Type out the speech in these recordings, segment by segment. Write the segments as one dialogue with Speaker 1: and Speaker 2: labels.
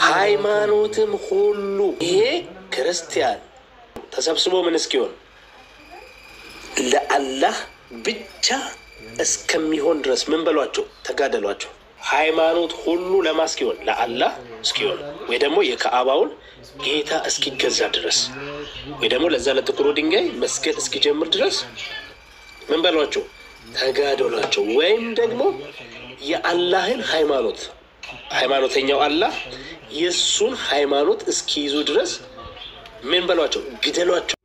Speaker 1: ሃይማኖትም ሁሉ ይሄ ክርስቲያን ተሰብስቦ ምን እስኪሆን ለአላህ ብቻ እስከሚሆን ድረስ ምን በሏቸው ተጋደሏቸው። ሃይማኖት ሁሉ ለማስኪሆን ለአላህ እስኪሆን ወይ ደግሞ የካዕባውን ጌታ እስኪገዛ ድረስ ወይ ደግሞ ለዛ ለጥቁሩ ድንጋይ መስገድ እስኪጀምር ድረስ ምን በሏቸው ተጋደሏቸው። ወይም ደግሞ የአላህን ሃይማኖት ሃይማኖተኛው አላህ የሱን ሃይማኖት እስኪይዙ ድረስ ምን በሏቸው ግደሏቸው።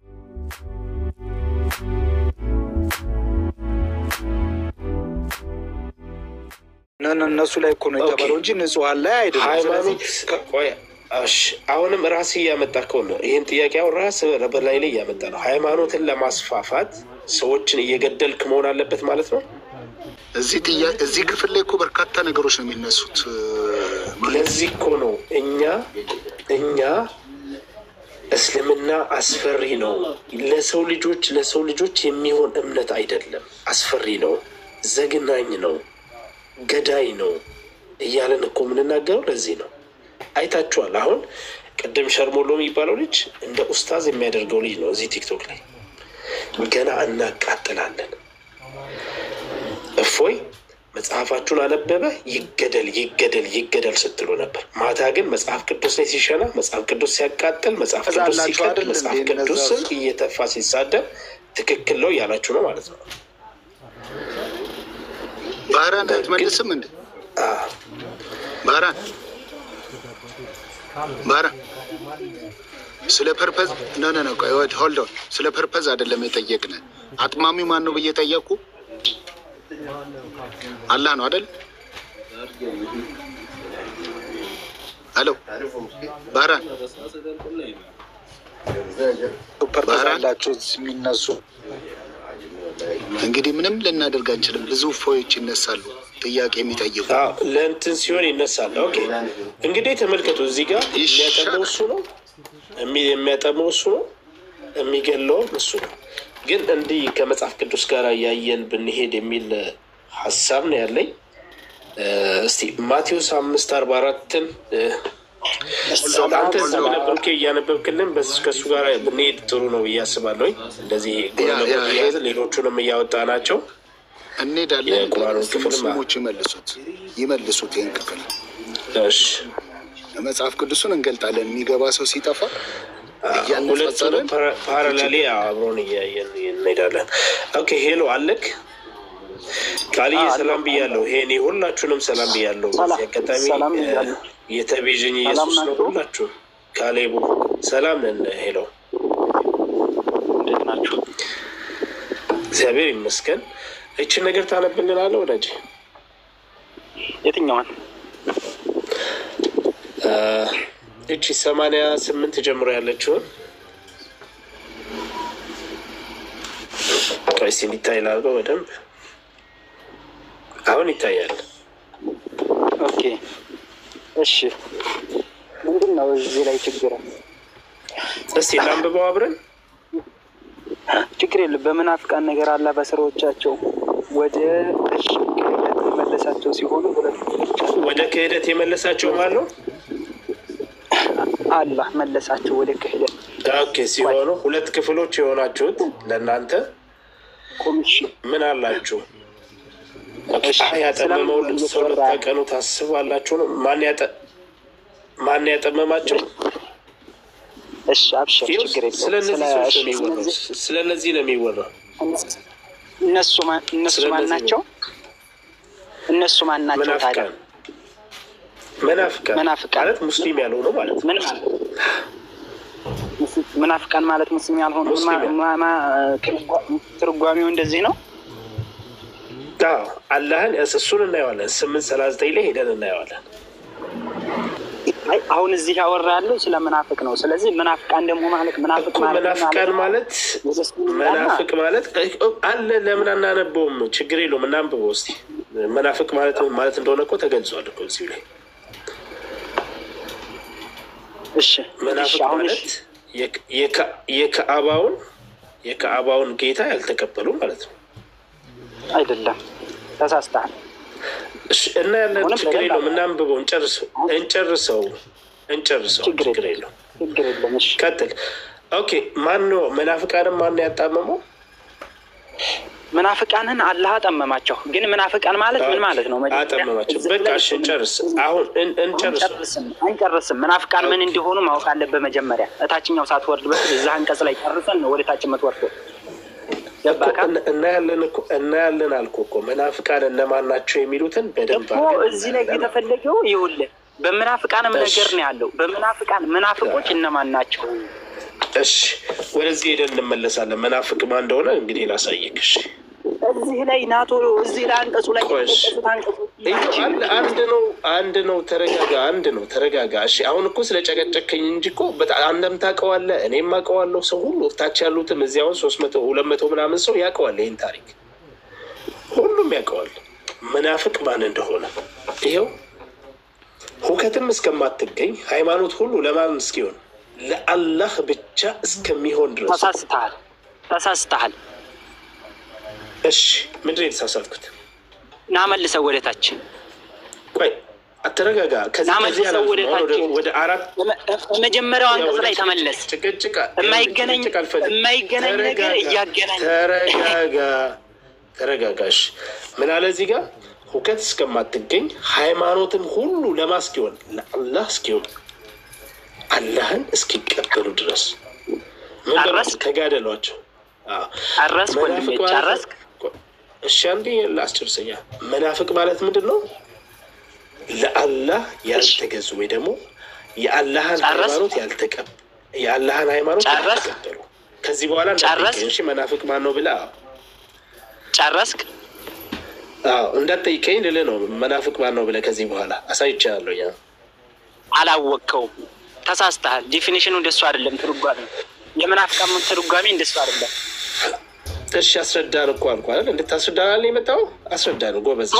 Speaker 2: እነሱ ላይ እኮ ነው የተባለው እንጂ ንጹሃን ላይ አይደለም።
Speaker 1: ሃይማኖት ቆይ አሁንም ራስህ እያመጣከው ነው። ይህን ጥያቄ አሁን ራስህ በላይ ላይ እያመጣ ነው። ሃይማኖትን ለማስፋፋት ሰዎችን እየገደልክ መሆን አለበት ማለት ነው።
Speaker 3: እዚህ ክፍል ላይ እኮ በርካታ ነገሮች ነው የሚነሱት።
Speaker 1: ለዚህ እኮ ነው እኛ እስልምና አስፈሪ ነው፣ ለሰው ልጆች የሚሆን እምነት አይደለም፣ አስፈሪ ነው፣ ዘግናኝ ነው፣ ገዳይ ነው እያለን እኮ የምንናገረው ለዚህ ነው። አይታችኋል። አሁን ቅድም ሸርሞሎ የሚባለው ልጅ እንደ ኡስታዝ የሚያደርገው ልጅ ነው። እዚህ ቲክቶክ ላይ ገና እናቃጥላለን። እፎይ መጽሐፋችሁን አነበበ ይገደል ስትሉ ነበር። ማታ ግን መጽሐፍ ቅዱስ ላይ ሲሸና፣ መጽሐፍ ቅዱስ ሲያቃጥል፣ መጽሐፍ ቅዱስ ሲቀድ፣ መጽሐፍ ቅዱስን እየተፋ ሲሳደብ ትክክል ነው እያላችሁ ነው ማለት ነው።
Speaker 3: ባህራን አትመልስም እንዴ? ባህራን ስለ ፐርፐዝ ነው ቆይ ሆልድ ኦን። ስለ ፐርፐዝ አይደለም የጠየቅን። አጥማሚው ማን ነው ብዬ ጠየቁ። አላህ ነው አይደል? ሄሎ ባህራን
Speaker 2: ፐርፐዝ አላችሁ የሚነሱ
Speaker 3: እንግዲህ ምንም ልናደርግ አንችልም። ብዙ ፎዮች ይነሳሉ ጥያቄ የሚጠይቁ
Speaker 1: ለእንትን ሲሆን ይነሳል። ኦኬ እንግዲህ ተመልከቱ። እዚህ ጋር የሚያጠመው እሱ ነው፣ የሚገለውም እሱ ነው። ግን እንዲህ ከመጽሐፍ ቅዱስ ጋር እያየን ብንሄድ የሚል ሀሳብ ነው ያለኝ። እስቲ ማቴዎስ 5:44 አንተ ብሩኬ እያነበብክልን ከሱ ጋር ብንሄድ ጥሩ ነው ብዬ አስባለሁ። እንደዚህ ሌሎቹንም እያወጣ ናቸው
Speaker 3: እንሄዳለን። ሙስሊሞች ይመልሱት ይህን ክፍል መጽሐፍ ቅዱስን እንገልጣለን። የሚገባ ሰው ሲጠፋ
Speaker 1: ሁለቱንም ፓራላሊ አብሮን እያየን እንሄዳለን። ኦኬ ሄሎ አለክ ቃልዬ ሰላም ብያለሁ። ሄኔ ሁላችሁንም ሰላም ብያለሁ። በዚህ አጋጣሚ የተቤዥኝ ኢየሱስ ነው። ሁላችሁ ካሌቡ ሰላም ነን። ሄሎ እንዴት ናችሁ? እግዚአብሔር ይመስገን። እቺን ነገር ታነብልናለህ ወዳጅ?
Speaker 4: የትኛዋን?
Speaker 1: እቺ 88 ጀምሮ ያለችውን ቀይስ እንዲታይ ላድርገው በደንብ። አሁን ይታያል።
Speaker 4: ኦኬ እሺ፣ ምንድን ነው እዚህ ላይ ችግር?
Speaker 1: እስቲ ላንብበው አብረን።
Speaker 4: ችግር የለም። በመናፍቃን ነገር አለ በስራዎቻቸው ወደ ክህደት የመለሳቸው ሲሆኑ
Speaker 1: ወደ ክህደት የመለሳቸው ማለት ነው።
Speaker 4: አላህ መለሳቸው ወደ ክህደት።
Speaker 1: ኦኬ ሲሆኑ ሁለት ክፍሎች የሆናችሁት ለእናንተ ምን አላችሁ? ያጠመመው ሰው ልታቀኑ ታስባላችሁ ነው። ማን ያጠመማቸው?
Speaker 4: እሺ አብሽር፣ ችግር የለም።
Speaker 1: ስለነዚህ ነው የሚወራው።
Speaker 4: እነሱ ማን ናቸው? እነሱ ማን ናቸው ታዲያ?
Speaker 1: መናፍቃን ማለት ሙስሊም ያልሆኑ ማለት ነው።
Speaker 4: መናፍቃን ማለት ሙስሊም ያልሆኑ ትርጓሜው እንደዚህ ነው።
Speaker 1: አላህን እሱን እናየዋለን። 8:39 ላይ ሄደን እናየዋለን።
Speaker 4: አሁን እዚህ ያወራ ያለው ስለ መናፍቅ ነው። ስለዚህ መናፍቃን ደግሞ ማለት መናፍቅ ማለት አለ። ለምን አናነበውም? ችግር የለውም እናንብበው እስቲ። መናፍቅ ማለት እንደሆነ እኮ ተገልጿል እኮ እዚሁ ላይ። እሺ
Speaker 1: መናፍቅ ማለት የካዕባውን ጌታ ያልተቀበሉ ማለት ነው።
Speaker 4: አይደለም፣ ተሳስተሃል።
Speaker 1: እና ያለን ችግር የለውም እናንብበው፣ እንጨርሰው። እንጨርሰው። ችግር የለውም።
Speaker 5: እሺ
Speaker 1: ቀጥል። ኦኬ ማን ነው መናፍቃንን ማን ያጣመመው?
Speaker 5: መናፍቃንን አላህ አጠመማቸው። ግን መናፍቃን ማለት ምን ማለት ነው?
Speaker 1: አጠመማቸው። በቃ እሺ እንጨርስ። አሁን
Speaker 5: አንጨርስም። መናፍቃን ምን እንደሆኑ ማወቅ አለበት መጀመሪያ። እታችኛው ሳትወርድ በፊት እዛ አንቀጽ ላይ ጨርሰን ነው ወደ ታች የምትወርደው።
Speaker 1: እናያለን አልኩህ እኮ መናፍቃን እነማን ናቸው የሚሉትን በደንብ
Speaker 5: እኮ እዚህ ላይ የተፈለገው ይኸውልህ፣ በመናፍቃንም ነገር ነው ያለው። መናፍቆች እነማን ናቸው?
Speaker 1: እሺ ወደዚህ ሄደን እንመለሳለን። መናፍቅ ማን እንደሆነ እንግዲህ ላሳየክ። እሺ
Speaker 5: እዚህ ላይ ናቶ እዚህ ላይ አንቀጹ ላይ
Speaker 1: አንድ ነው። ተረጋጋ። እሺ አሁን እኮ ስለጨቀጨከኝ እንጂ እኮ በጣም አንተም ታውቀዋለህ፣ እኔም አውቀዋለሁ። ሰው ሁሉ ታች ያሉትም እዚህ አሁን 300 200 ምናምን ሰው ያውቀዋል። ይህን ታሪክ ሁሉም ያውቀዋል መናፍቅ ማን እንደሆነ። ይኸው ሁከትም እስከማትገኝ ሃይማኖት ሁሉ ለማን እስኪሆን ለአላህ ብቻ እስከሚሆን ድረስ
Speaker 5: ተሳስተሃል።
Speaker 1: እሺ ምንድን ነው የተሳሳትኩት?
Speaker 5: ና መልሰው ወደ ታች።
Speaker 1: ቆይ አተረጋጋ።
Speaker 5: ከዚህ ወደ አራት መጀመሪያው አንቀጽ ላይ ተመለስ። የማይገናኝ ነገር እያገናኝ
Speaker 1: ተረጋጋሽ። ምን አለ እዚህ ጋር? ሁከት እስከማትገኝ ሃይማኖትም ሁሉ ለማስኪሆን ለአላህ እስኪሆን አላህን እስኪቀበሉ ድረስ ምን በረስ ተጋደሏቸው።
Speaker 5: ጨረስክ ወንድሜ ጨረስክ?
Speaker 1: እሺ አንዴ ላስጨርሰኛ። መናፍቅ ማለት ምንድን ነው? ለአላህ ያልተገዙ ወይ ደግሞ የአላህን ሃይማኖት ያልተቀበሉ። ከዚህ በኋላ እንዳትጠይቀኝ መናፍቅ ማን ነው ብላ
Speaker 5: ጨረስክ?
Speaker 1: እንዳትጠይቀኝ ልልህ ነው። መናፍቅ ማን ነው ብለህ ከዚህ በኋላ አሳይቻለሁ። ያ
Speaker 5: አላወቅከውም፣ ተሳስተሃል። ዲፊኒሽኑ እንደሱ አይደለም። ትርጓሜ የመናፍቃን ትርጓሜ እንደሱ አይደለም።
Speaker 1: እሺ አስረዳን እኮ አልኩህ አይደል? እንድታስረዳን የመጣው አስረዳን። ጎበዝ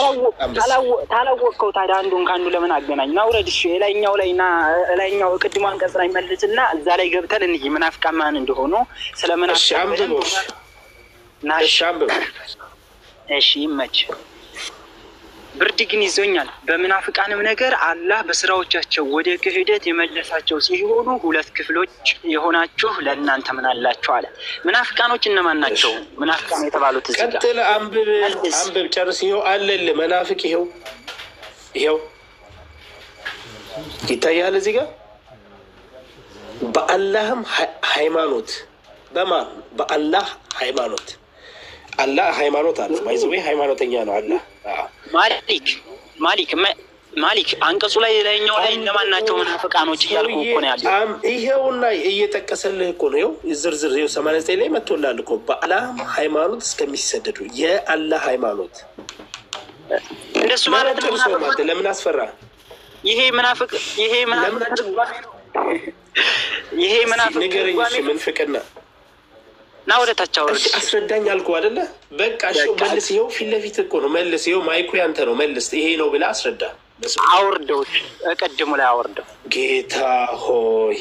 Speaker 5: ታላወቅከው። ታዲያ አንዱን ከአንዱ ለምን አገናኝ? ና ውረድ። እሺ ላይኛው ቅድሞ አንቀጽ ላይ መልስና እዛ ላይ ገብተን እንይ መናፍቃን ማን እንደሆኑ ስለ መናፍቃን እሺ ይመች። ብርድ ግን ይዞኛል። በመናፍቃንም ነገር አላህ በስራዎቻቸው ወደ ክህደት የመለሳቸው ሲሆኑ ሁለት ክፍሎች የሆናችሁ ለእናንተ ምን አላችሁ አለ። መናፍቃኖች እነማን ናቸው? መናፍቃን የተባሉት እዚህ ጋር
Speaker 1: ቀጥል። አንብብ ጨርስ። ይኸው አለልህ መናፍቅ። ይኸው ይታያል እዚህ ጋር። በአላህም ሃይማኖት በአላህ ሃይማኖት አላህ ሃይማኖት አለ። ማይዘዌ ሃይማኖተኛ ነው አላህ። ማሊክ አንቀጹ ላይ ላይኛው ላይ እነማን ናቸው መናፍቃኖች እያልኩ እኮ ነው ያለው። ይሄውና እየጠቀሰልህ እኮ ነው። ይኸው ዝርዝር 89 ላይ መጥቶልሃል እኮ። በአላህ ሃይማኖት እስከሚሰደዱ የአላህ ሃይማኖት
Speaker 5: እንደሱ ማለት ነው።
Speaker 1: ለምን አስፈራ?
Speaker 5: ይሄ መናፍቅ
Speaker 1: ንገረኝ። እሺ ምንፍቅና
Speaker 5: ና ወደ ታች አውርድ።
Speaker 1: አስረዳኝ አልኩህ አይደለ? በቃ እሺ መልስ። ይኸው ፊት ለፊት እኮ ነው። መልስ። ይኸው ማይኩ ያንተ ነው። መልስ። ይሄ ነው ብለህ አስረዳ።
Speaker 5: አውርደው፣ ቀድሞ ላይ አውርደው።
Speaker 1: ጌታ ሆይ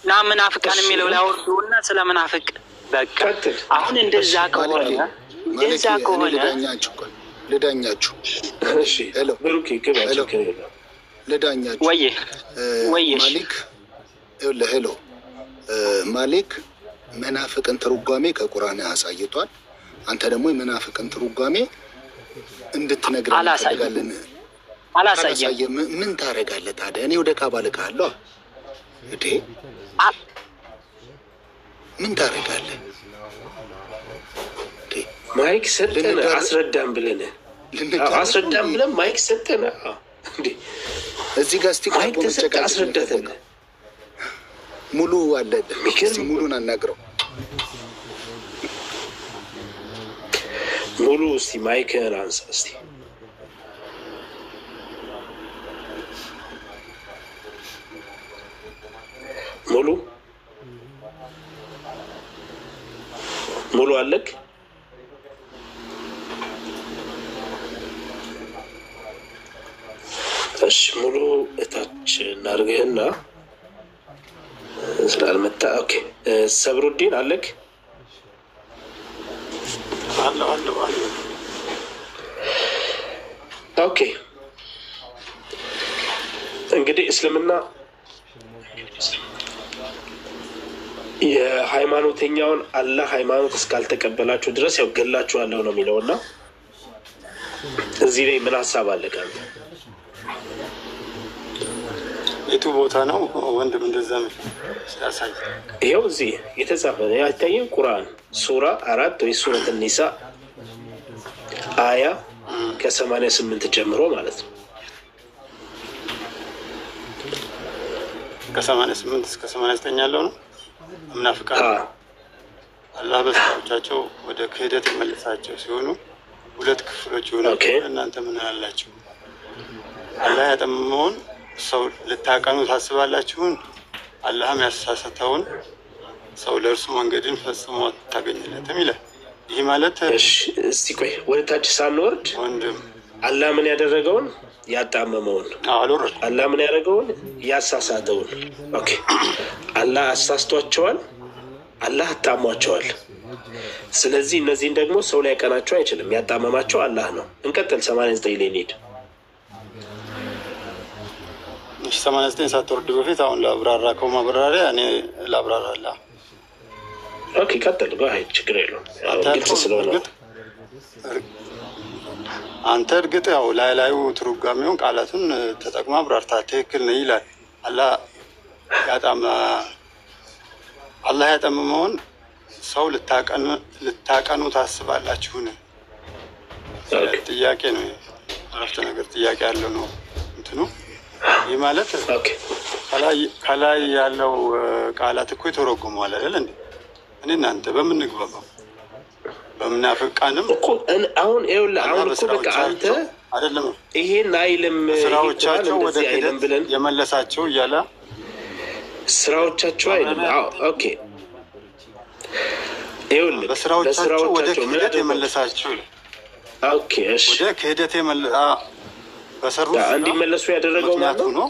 Speaker 5: ና መናፍቃን የሚለው ላይ አውርደውና ስለ መናፍቅ በቃ አሁን እንደዛ ከሆነ
Speaker 3: ልዳኛችሁ።
Speaker 1: እሺ ብሩክ ግባችሁ።
Speaker 3: ልዳኛችሁ።
Speaker 5: ወይ
Speaker 3: ማሊክ ሄሎ ማሊክ መናፍቅን ትርጓሜ ከቁርአን አሳይቷል። አንተ ደግሞ የመናፍቅን ትርጓሜ እንድትነግረን እንፈልጋለን።
Speaker 5: አላሳየም።
Speaker 3: ምን ታደርጋለህ ታዲያ? እኔ ወደ ካባ ልካለሁ እንዴ? ምን ታደርጋለህ?
Speaker 1: ማይክ ሰጠን አስረዳን ብለን ማይክ ሰጠን እንዴ?
Speaker 3: እዚህ ጋር እስቲ
Speaker 1: ማይክ ተሰጠ አስረዳተን።
Speaker 3: ሙሉ አለ። ሙሉን አናግረው።
Speaker 1: ሙሉ እስቲ ማይክህን አንሳ እስቲ። ሙሉ አለክ? እሺ ሙሉ እታች እናድርግህና ስላልመጣ ኦኬ። ሰብሩዲን አለክ? አለው። ኦኬ እንግዲህ እስልምና የሃይማኖተኛውን አላህ ሃይማኖት እስካልተቀበላችሁ ድረስ ያው ገላችኋለሁ ነው የሚለውና እዚህ ላይ ምን ሀሳብ አለ? ካንተ
Speaker 6: የቱ ቦታ ነው ወንድም? እንደዛ ነው ያሳይ።
Speaker 1: ይኸው እዚህ የተጻፈ ያታየው ቁርአን ሱራ 4 ወይ ሱረት ኒሳ አያ ከ88 ጀምሮ ማለት ነው።
Speaker 6: ከ88 እስከ 89 ያለው ነው። ምናፍቃን አላህ በሰዎቻቸው ወደ ክህደት የመለሳቸው ሲሆኑ ሁለት ክፍሎች ይሆናሉ። እናንተ ምን አላችሁ? አላህ ያጠመመውን ሰው ልታቀኑ ታስባላችሁን? አላህም ያሳሰተውን ሰው ለእርሱ መንገድን ፈጽሞ ታገኝለትም ይላል። ይህ ማለት
Speaker 1: እስቲ ቆይ ወደ ታች ሳንወርድ
Speaker 6: ወንድም
Speaker 1: አላህ ምን ያደረገውን ያጣመመውን አላህ ምን ያደረገውን ያሳሳተውን። ኦኬ አላህ አሳስቷቸዋል፣ አላህ አጣሟቸዋል። ስለዚህ እነዚህን ደግሞ ሰው ላይ ያቀናቸው አይችልም። ያጣመማቸው አላህ ነው። እንቀጥል 89 ላይ እንሂድ።
Speaker 6: 89 ሳትወርድ በፊት አሁን ለአብራራከው ማብራሪያ እኔ ላብራራላ።
Speaker 1: ኦኬ ቀጥል። ባይ ችግር የለውም ግልጽ ስለሆነ
Speaker 6: አንተ እርግጥ ያው ላዩ ትርጓሜውን ቃላቱን ተጠቅማ አብራርታ ትክክል ነው ይላል። አላህ ያጠመመውን ሰው ልታቀኑ ታስባላችሁን? ጥያቄ ነው። አረፍተ ነገር ጥያቄ ያለው ነው እንትኑ። ይህ ማለት ከላይ ያለው ቃላት እኮ የተረጎመዋል አይደል እንዴ? እኔ እናንተ በምንግባባው በምናፍቃንም
Speaker 1: እኮ አሁን ይኸውልህ አሁን እኮ በቃ አንተ
Speaker 6: አይደለም
Speaker 1: ይሄን አይልም
Speaker 6: ስራዎቻቸው ወደ ክህደት ብለን የመለሳቸው እያለ
Speaker 1: ስራዎቻቸው አይልም። አዎ ኦኬ ይኸውልህ
Speaker 6: በስራዎቻቸው ወደ ክህደት የመለሳቸው
Speaker 1: ኦኬ እሺ
Speaker 6: ወደ ክህደት በሰሩት
Speaker 1: እንዲመለሱ ያደረገው ማለት ነው።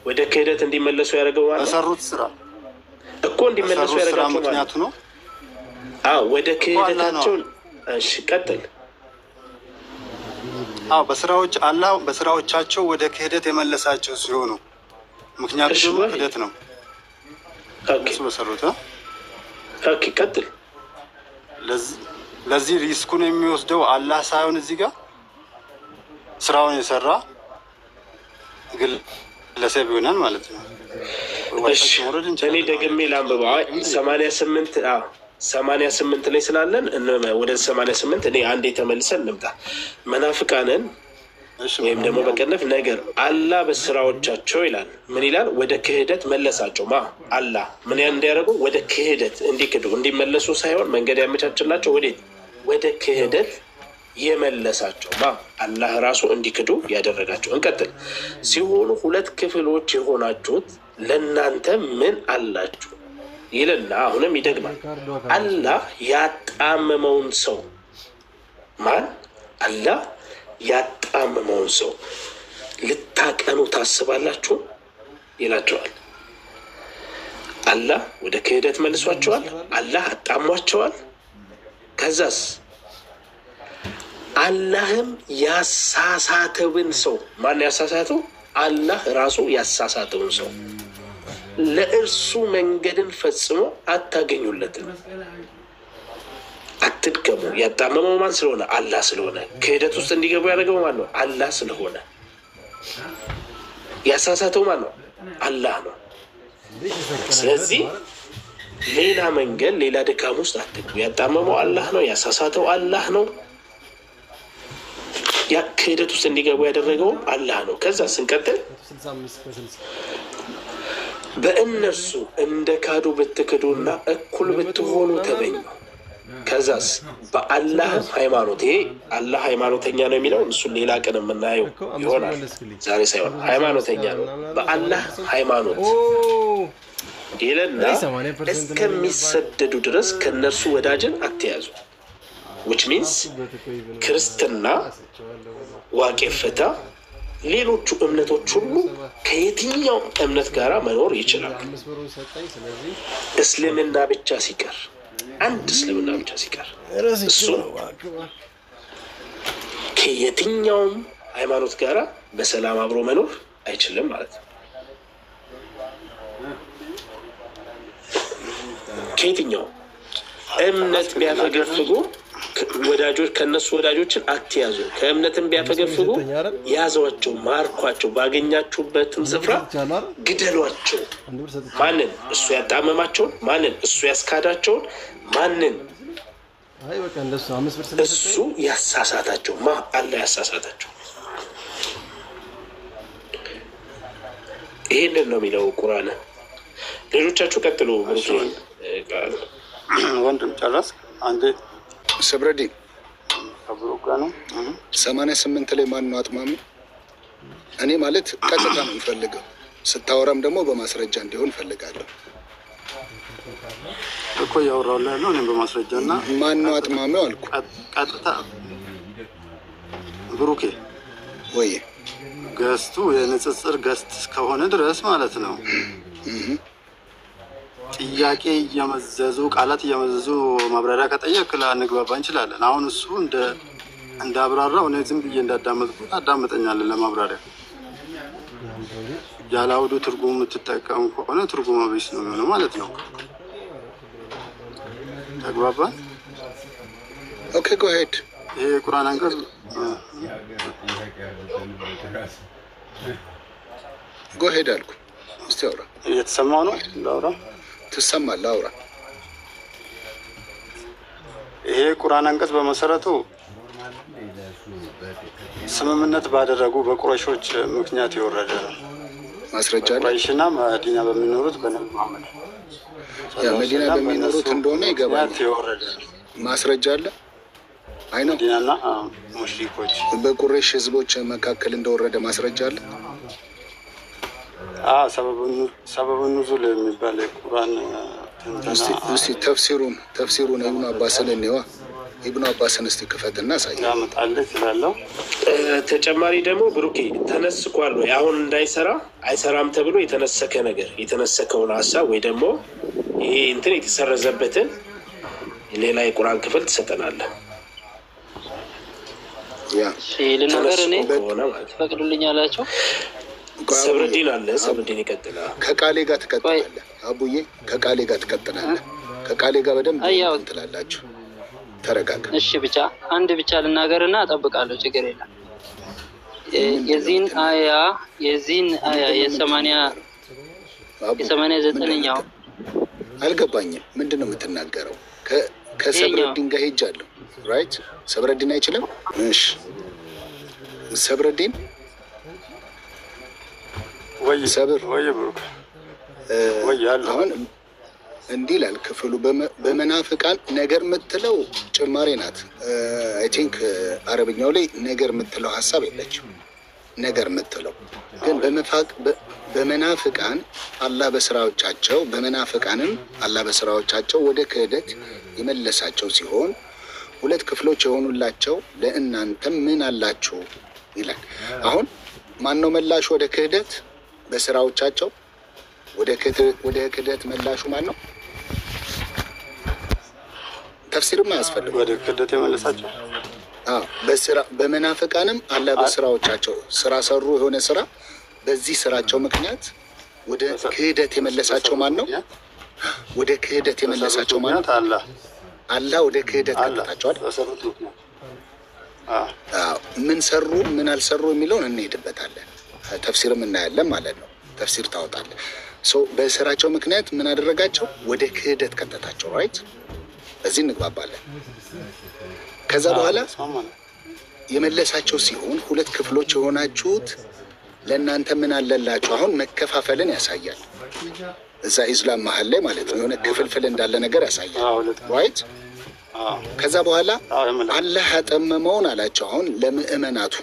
Speaker 1: ወደ ክህደት እንዲመለሱ ያደረገው ማለት ነው።
Speaker 6: በሰሩት ስራ
Speaker 1: እኮ እንዲመለሱ ያደረጋቸው
Speaker 6: ምክንያቱ ነው።
Speaker 1: ወደ ክህደታቸው እሺ ቀጥል።
Speaker 6: አላህ በስራዎቻቸው ወደ ክህደት የመለሳቸው ሲሆኑ ምክንያቱ ደግሞ ክህደት ነው። እሱ በሰሩት
Speaker 1: ኦኬ ቀጥል።
Speaker 6: ለዚህ ሪስኩን የሚወስደው አላህ ሳይሆን እዚህ ጋር ስራውን የሰራ ግለሰብ ይሆናል ማለት ነው።
Speaker 1: እሺ እኔ ደግሜ ላንብበው 88 ላይ ስላለን ወደ 88 እኔ አንዴ ተመልሰን እንምጣ። መናፍቃንን ወይም ደግሞ በቀነፍ ነገር አላህ በስራዎቻቸው ይላል ምን ይላል? ወደ ክህደት መለሳቸው። አላህ ምን እንዲያደርጉ ወደ ክህደት እንዲክዱ እንዲመለሱ ሳይሆን መንገድ ያመቻችላቸው ወደ ክህደት የመለሳቸው አላህ ራሱ እንዲክዱ ያደረጋቸው። እንቀጥል። ሲሆኑ ሁለት ክፍሎች የሆናችሁት ለእናንተ ምን አላችሁ ይልና አሁንም ይደግማል። አላህ ያጣመመውን ሰው አላህ ያጣመመውን ሰው ልታቀኑ ታስባላችሁ ይላቸዋል። አላህ ወደ ክህደት መልሷቸዋል። አላህ አጣሟቸዋል። ከዛስ አላህም ያሳሳተውን ሰው ማን ያሳሳተው? አላህ ራሱ ያሳሳተውን ሰው ለእርሱ መንገድን ፈጽሞ አታገኙለትም። አትድከሙ። ያጣመመው ማን ስለሆነ? አላህ ስለሆነ። ክህደት ውስጥ እንዲገቡ ያደረገው ማን ነው? አላህ ስለሆነ። ያሳሳተው ማን ነው? አላህ ነው። ስለዚህ ሌላ መንገድ ሌላ ድካም ውስጥ አትግቡ። ያጣመመው አላህ ነው። ያሳሳተው አላህ ነው። ያ ክህደት ውስጥ እንዲገቡ ያደረገው አላህ ነው። ከዛ ስንቀጥል በእነርሱ እንደ ካዱ ብትክዱና እኩል ብትሆኑ ተመኙ። ከዛስ በአላህ ሃይማኖት፣ ይሄ አላህ ሃይማኖተኛ ነው የሚለው እሱን ሌላ ቀን የምናየው ይሆናል፣ ዛሬ ሳይሆን ሃይማኖተኛ ነው። በአላህ ሃይማኖት ይለና እስከሚሰደዱ ድረስ ከእነርሱ ወዳጅን አትያዙ። which means ክርስትና፣ ዋቄ ፈታ፣ ሌሎቹ እምነቶች ሁሉ ከየትኛው እምነት ጋር መኖር ይችላል። እስልምና ብቻ ሲቀር አንድ እስልምና ብቻ ሲቀር እሱ ነው ከየትኛውም ሃይማኖት ጋራ በሰላም አብሮ መኖር አይችልም ማለት ነው። ከየትኛው እምነት ቢያፈገፍጉ ወዳጆች ከነሱ ወዳጆችን አትያዙ፣ ከእምነትም ቢያፈገፍጉ ያዟቸው፣ ማርኳቸው፣ ባገኛችሁበትም ስፍራ ግደሏቸው። ማንን? እሱ ያጣመማቸውን፣ ማንን? እሱ ያስካዳቸውን፣ ማንን? እሱ ያሳሳታቸው። አላህ ያሳሳታቸው። ይሄንን ነው የሚለው ቁርአን። ሌሎቻችሁ ቀጥሉ።
Speaker 6: ወንድም ጨረስ አንዴ
Speaker 3: ሰብረዲ
Speaker 6: ከብሩክ ጋር ነው
Speaker 3: 88 ላይ ማን ነው አጥማሚ? እኔ ማለት ቀጥታ ነው የምፈልገው። ስታወራም ደግሞ በማስረጃ እንዲሆን ፈልጋለሁ
Speaker 6: እኮ ያወራውልህ ነው። እኔም በማስረጃ እና
Speaker 3: ማን ነው አጥማሚው አልኩ።
Speaker 6: ቀጥታ ብሩኬ
Speaker 3: ወይ
Speaker 6: ገስቱ የንጽጽር ገስት እስከሆነ ድረስ ማለት ነው ጥያቄ እየመዘዙ ቃላት እየመዘዙ ማብራሪያ ከጠየቅ ላንግባባ እንችላለን። አሁን እሱ እንደ አብራራው እኔ ዝም ብዬ እንዳዳመጥኩት አዳመጠኛለን። ለማብራሪያ ያለ አውዱ ትርጉም የምትጠቀሙ ከሆነ ትርጉም ቢስ ነው የሚሆነው ማለት ነው። ተግባባን?
Speaker 3: ኦኬ ጎ ሄድ።
Speaker 6: ይሄ ቁርአን አንቀጽ
Speaker 3: ጎ ሄድ አልኩ። እስቲ አውራ።
Speaker 6: እየተሰማው ነው ላውራ?
Speaker 3: ትሰማለህ? አውራ።
Speaker 6: ይሄ ቁርአን አንቀጽ በመሰረቱ ስምምነት ባደረጉ በቁረይሾች ምክንያት የወረደ ነው።
Speaker 3: ማስረጃ አለ?
Speaker 6: ቁረይሽና መዲና በሚኖሩት በነብዩ መሐመድ
Speaker 3: መዲና በሚኖሩት እንደሆነ ይገባል።
Speaker 6: የወረደ
Speaker 3: ማስረጃ አለ? አይ ነው
Speaker 6: መዲናና ሙሽሪኮች
Speaker 3: በቁረይሽ ህዝቦች መካከል እንደወረደ ማስረጃ አለ?
Speaker 6: ሰበቡ ኑዙል የሚባል የቁርአን
Speaker 3: እስቲ ተፍሲሩን ኢብኑ አባስን እንየዋ። ኢብኑ አባስን እስቲ ክፈትና ሳይ
Speaker 6: ያመጣልህ ስላለው
Speaker 1: ተጨማሪ ደግሞ ብሩኬ ተነስኳል ወይ አሁን እንዳይሰራ አይሰራም ተብሎ የተነሰከ ነገር የተነሰከውን ሀሳብ ወይ ደግሞ ይሄ እንትን የተሰረዘበትን ሌላ የቁርአን ክፍል ትሰጠናለህ።
Speaker 3: ያ
Speaker 7: ልናገር እኔ ፈቅዱልኝ አላችሁ።
Speaker 1: ሰብረዲን አለ። ሰብረዲን ይቀጥላል።
Speaker 3: ከቃሌ ጋር ትቀጥላለህ አቡዬ፣ ከቃሌ ጋር ትቀጥላለህ። ከቃሌ ጋር በደንብ ትላላችሁ። ተረጋጋ።
Speaker 7: እሺ ብቻ አንድ ብቻ ልናገርና እጠብቃለሁ። ችግር የለም። የዚህን አያ የ89ኛው
Speaker 3: አልገባኝም። ምንድን ነው የምትናገረው? ከሰብረዲን ጋር ሄጃለሁ። ራይት ሰብረዲን አይችልም። እሺ ሰብረዲን
Speaker 6: ወይ
Speaker 3: ሰብር
Speaker 6: ወይ ብሩክ ወይ ያለው
Speaker 3: አሁን እንዲህ ይላል ክፍሉ። በመናፍቃን ነገር የምትለው ጭማሬ ናት። አይ ቲንክ አረብኛው ላይ ነገር የምትለው ሀሳብ የለችም። ነገር የምትለው ግን በመናፍቃን አላህ በስራዎቻቸው ወደ ክህደት የመለሳቸው ሲሆን ሁለት ክፍሎች የሆኑላቸው ለእናንተም ምን አላችሁ ይላል። አሁን ማን ነው መላሹ ወደ ክህደት? በስራዎቻቸው ወደ ክህደት መላሹ ማን ነው? ተፍሲርም አያስፈልግም።
Speaker 6: ወደ ክህደት የመለሳቸው
Speaker 3: በመናፍቃንም አላህ በስራዎቻቸው ስራ ሰሩ፣ የሆነ ስራ በዚህ ስራቸው ምክንያት ወደ ክህደት የመለሳቸው ማን ነው? ወደ ክህደት የመለሳቸው ማን ነው? አላህ ወደ ክህደት ከተታቸዋል። ምን ሰሩ ምን አልሰሩ የሚለውን እንሄድበታለን። ተፍሲርም እናያለን ማለት ነው። ተፍሲር ታወጣለህ። በስራቸው ምክንያት ምን አደረጋቸው? ወደ ክህደት ከተታቸው። ራይት፣ በዚህ እንግባባለን። ከዛ በኋላ የመለሳቸው ሲሆን ሁለት ክፍሎች የሆናችሁት ለእናንተ ምን አለላችሁ? አሁን መከፋፈልን ያሳያል። እዛ ኢስላም መሀል ላይ ማለት ነው የሆነ ክፍልፍል እንዳለ ነገር ያሳያል። ራይት። ከዛ በኋላ አላህ ያጠመመውን አላቸው። አሁን ለምእመናቱ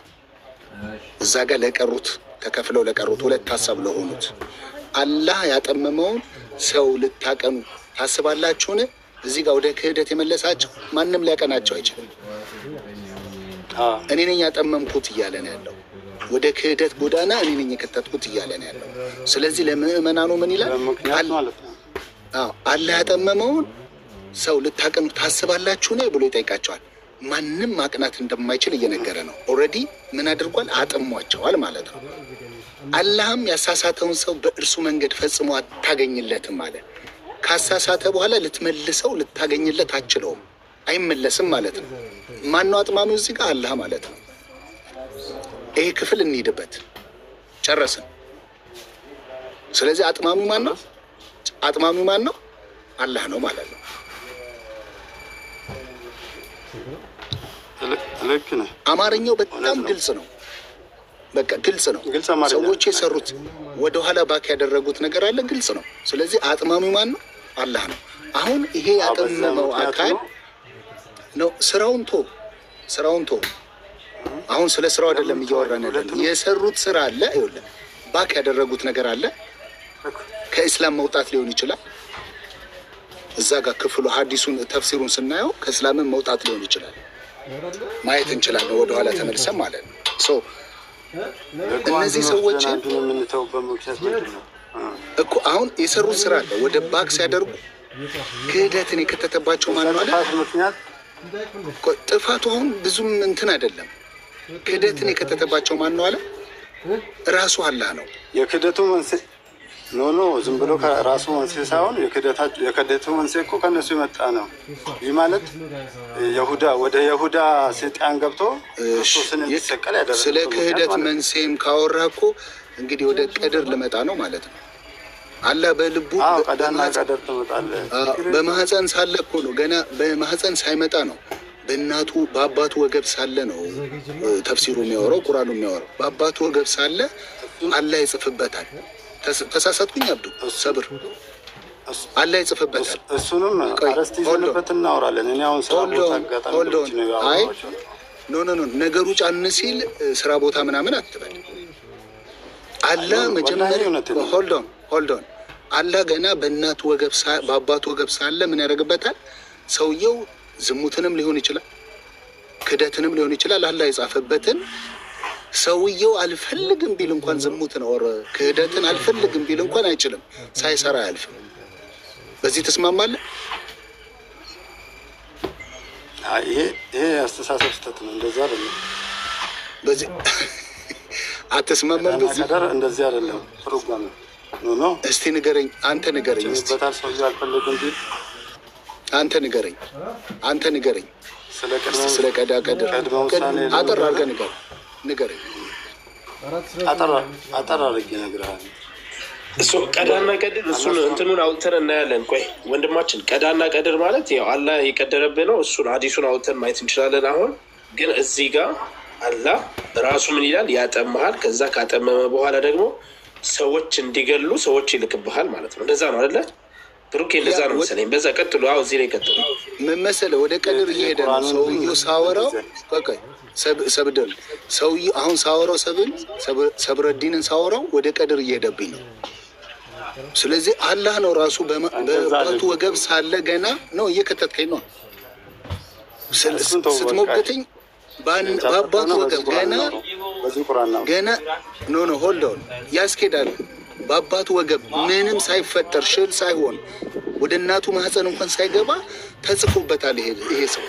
Speaker 3: እዛ ጋር ለቀሩት ተከፍለው ለቀሩት ሁለት ሀሳብ ለሆኑት አላህ ያጠመመውን ሰው ልታቀኑ ታስባላችሁን? እዚህ ጋር ወደ ክህደት የመለሳቸው ማንም ሊያቀናቸው አይችልም። እኔ ነኝ ያጠመምኩት እያለ ነው ያለው። ወደ ክህደት ጎዳና እኔ ነኝ የከተትኩት እያለ ነው ያለው። ስለዚህ ለምእመናኑ ምን ይላል? አላህ ያጠመመውን ሰው ልታቀኑ ታስባላችሁን ብሎ ይጠይቃቸዋል። ማንም ማቅናት እንደማይችል እየነገረ ነው። ኦልሬዲ ምን አድርጓል? አጥሟቸዋል ማለት ነው። አላህም ያሳሳተውን ሰው በእርሱ መንገድ ፈጽሞ አታገኝለትም አለ። ካሳሳተ በኋላ ልትመልሰው ልታገኝለት አትችለውም፣ አይመለስም ማለት ነው። ማነው አጥማሚው? እዚህ ጋር አላህ ማለት ነው። ይሄ ክፍል እንሂድበት፣ ጨረስን። ስለዚህ አጥማሚው ማን ነው? አጥማሚው ማን ነው? አላህ ነው ማለት ነው።
Speaker 6: ልክ ነህ።
Speaker 3: አማርኛው በጣም ግልጽ ነው። በቃ ግልጽ ነው። ሰዎች የሰሩት ወደኋላ ባክ ያደረጉት ነገር አለ፣ ግልጽ ነው። ስለዚህ አጥማሚው ማን ነው? አላህ ነው። አሁን ይሄ ያጠመመው አካል ነው። ስራውን ቶ አሁን ስለ ስራው አይደለም እያወራን ያለን። የሰሩት ስራ አለ፣ ይኸውልህ ባክ ያደረጉት ነገር አለ። ከእስላም መውጣት ሊሆን ይችላል። እዛ ጋር ክፍሉ ሐዲሱን ተፍሲሩን ስናየው ከእስላምን መውጣት ሊሆን ይችላል። ማየት እንችላለን ወደኋላ ተመልሰን ማለት ነው። እነዚህ ሰዎች እኮ አሁን የሰሩት ስራ አለ። ወደ ባክ ሲያደርጉ ክህደትን የከተተባቸው ማን ነው አለ። ጥፋቱ አሁን ብዙም እንትን አይደለም። ክህደትን የከተተባቸው ማን ነው አለ። ራሱ አላህ ነው።
Speaker 6: የክህደቱ መንስኤ ኖ ዝም ብሎ ከራሱ መንስኤ ሳይሆን የክህደቱ መንስኤ እኮ ከእነሱ የመጣ ነው። ይህ ማለት ወደ ይሁዳ ሰይጣን ገብቶ ክርስቶስን እንዲሰቀል ያደረገው።
Speaker 3: ስለ ክህደት መንስኤም ካወራ እኮ እንግዲህ ወደ ቀድር ልመጣ ነው ማለት ነው። አላህ በልቡ
Speaker 6: ቀዳና ቀድር ትመጣለህ።
Speaker 3: በማህፀን ሳለ እኮ ነው፣ ገና በማህፀን ሳይመጣ ነው። በእናቱ በአባቱ ወገብ ሳለ ነው ተፍሲሩ የሚያወራው፣ ቁርአኑ የሚያወራው። በአባቱ ወገብ ሳለ አላህ ይጽፍበታል። ተሳሳትኩኝ አብዱ ሰብር አላህ ይጽፍበታል።
Speaker 6: እሱንም አረስቲ ይዘንበት እናወራለን። እኔ አሁን ስራ ቦታ አጋጣሚ ነው።
Speaker 3: አይ ኖ ነገሩ ጫን ሲል ስራ ቦታ ምናምን አትበል። አላህ መጀመሪያ ሆልድ ኦን አላህ ገና በእናቱ ወገብ በአባቱ ወገብ ሳለ ምን ያደርግበታል? ሰውየው ዝሙትንም ሊሆን ይችላል፣ ክደትንም ሊሆን ይችላል። አላህ የጻፈበትን ሰውየው አልፈልግም ቢል እንኳን ዝሙትን ወር ክህደትን አልፈልግም ቢል እንኳን አይችልም፣ ሳይሰራ አያልፍም። በዚህ ተስማማለህ?
Speaker 6: ይሄ አስተሳሰብ ስህተት ነው። እንደዛ አይደለም።
Speaker 3: በዚህ አትስማማም? በዚህ
Speaker 6: እንደዚህ አይደለም ፕሮግራም ነው።
Speaker 3: እስቲ ንገረኝ፣ አንተ ንገረኝ እስቲ።
Speaker 6: በታል ሰውየው አልፈልግም ቢል አንተ ንገረኝ። ስለ ቀዳ ቀድር አጠር አድርገህ ንገረኝ። አጠር አድርጌ እነግርሃለሁ።
Speaker 1: እሱ ቀዳና ቀድር እሱን እንትኑን አውጥተን እናያለን። ቆይ ወንድማችን፣ ቀዳና ቀድር ማለት ያው አላህ የቀደረብህ ነው። እሱን ሐዲሱን አውጥተን ማየት እንችላለን። አሁን ግን እዚህ ጋር አላህ ራሱ ምን ይላል? ያጠምሃል። ከዛ ካጠመመ በኋላ ደግሞ ሰዎች እንዲገሉ ሰዎች ይልክብሃል ማለት ነው። እንደዛ ነው አይደለ? ብሩኬ እንደዛ ነው መሰለኝ። በዛ ቀጥሉ። አዎ እዚህ ላይ ቀጥሉ።
Speaker 3: ምን መሰለህ፣ ወደ ቀድር እየሄደ ነው ሰውዬው ሳወራው። ቆይ ሰብደል ሰውዬው አሁን ሳወራው ሰብረዲንን ሳወራው ወደ ቀድር እየሄደብኝ ነው። ስለዚህ አላህ ነው ራሱ በአባቱ ወገብ ሳለ ገና ነው እየከተትከኝ ነው ስትሞግተኝ። በአባቱ ወገብ ገና ኖ ሆልድ ኦን ያስኬዳል። በአባቱ ወገብ ምንም ሳይፈጠር ሽል ሳይሆን ወደ እናቱ ማህፀን እንኳን ሳይገባ ተጽፎበታል ይሄ ሰው።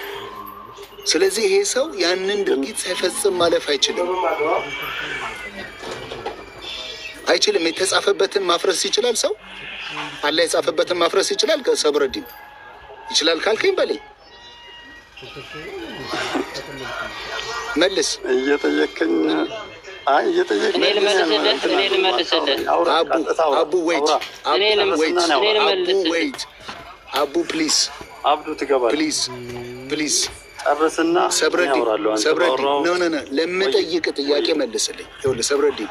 Speaker 3: ስለዚህ ይሄ ሰው ያንን ድርጊት ሳይፈጽም ማለፍ አይችልም። የተጻፈበትን ማፍረስ ይችላል ሰው። አላህ የጻፈበትን ማፍረስ ይችላል። ሰብረዲን ይችላል ካልከኝ በለኝ፣ መልስ።
Speaker 6: እየጠየቀኝ
Speaker 7: እኔ ልመልስልህ።
Speaker 3: አቡ ፕሊዝ፣
Speaker 6: አብዱ ትገባለህ
Speaker 3: ፕሊዝ።
Speaker 6: ጨርስና
Speaker 3: ሰብረዲን ኖ ለምጠይቅ ጥያቄ መልስልኝ። ይኸውልህ ሰብረዲን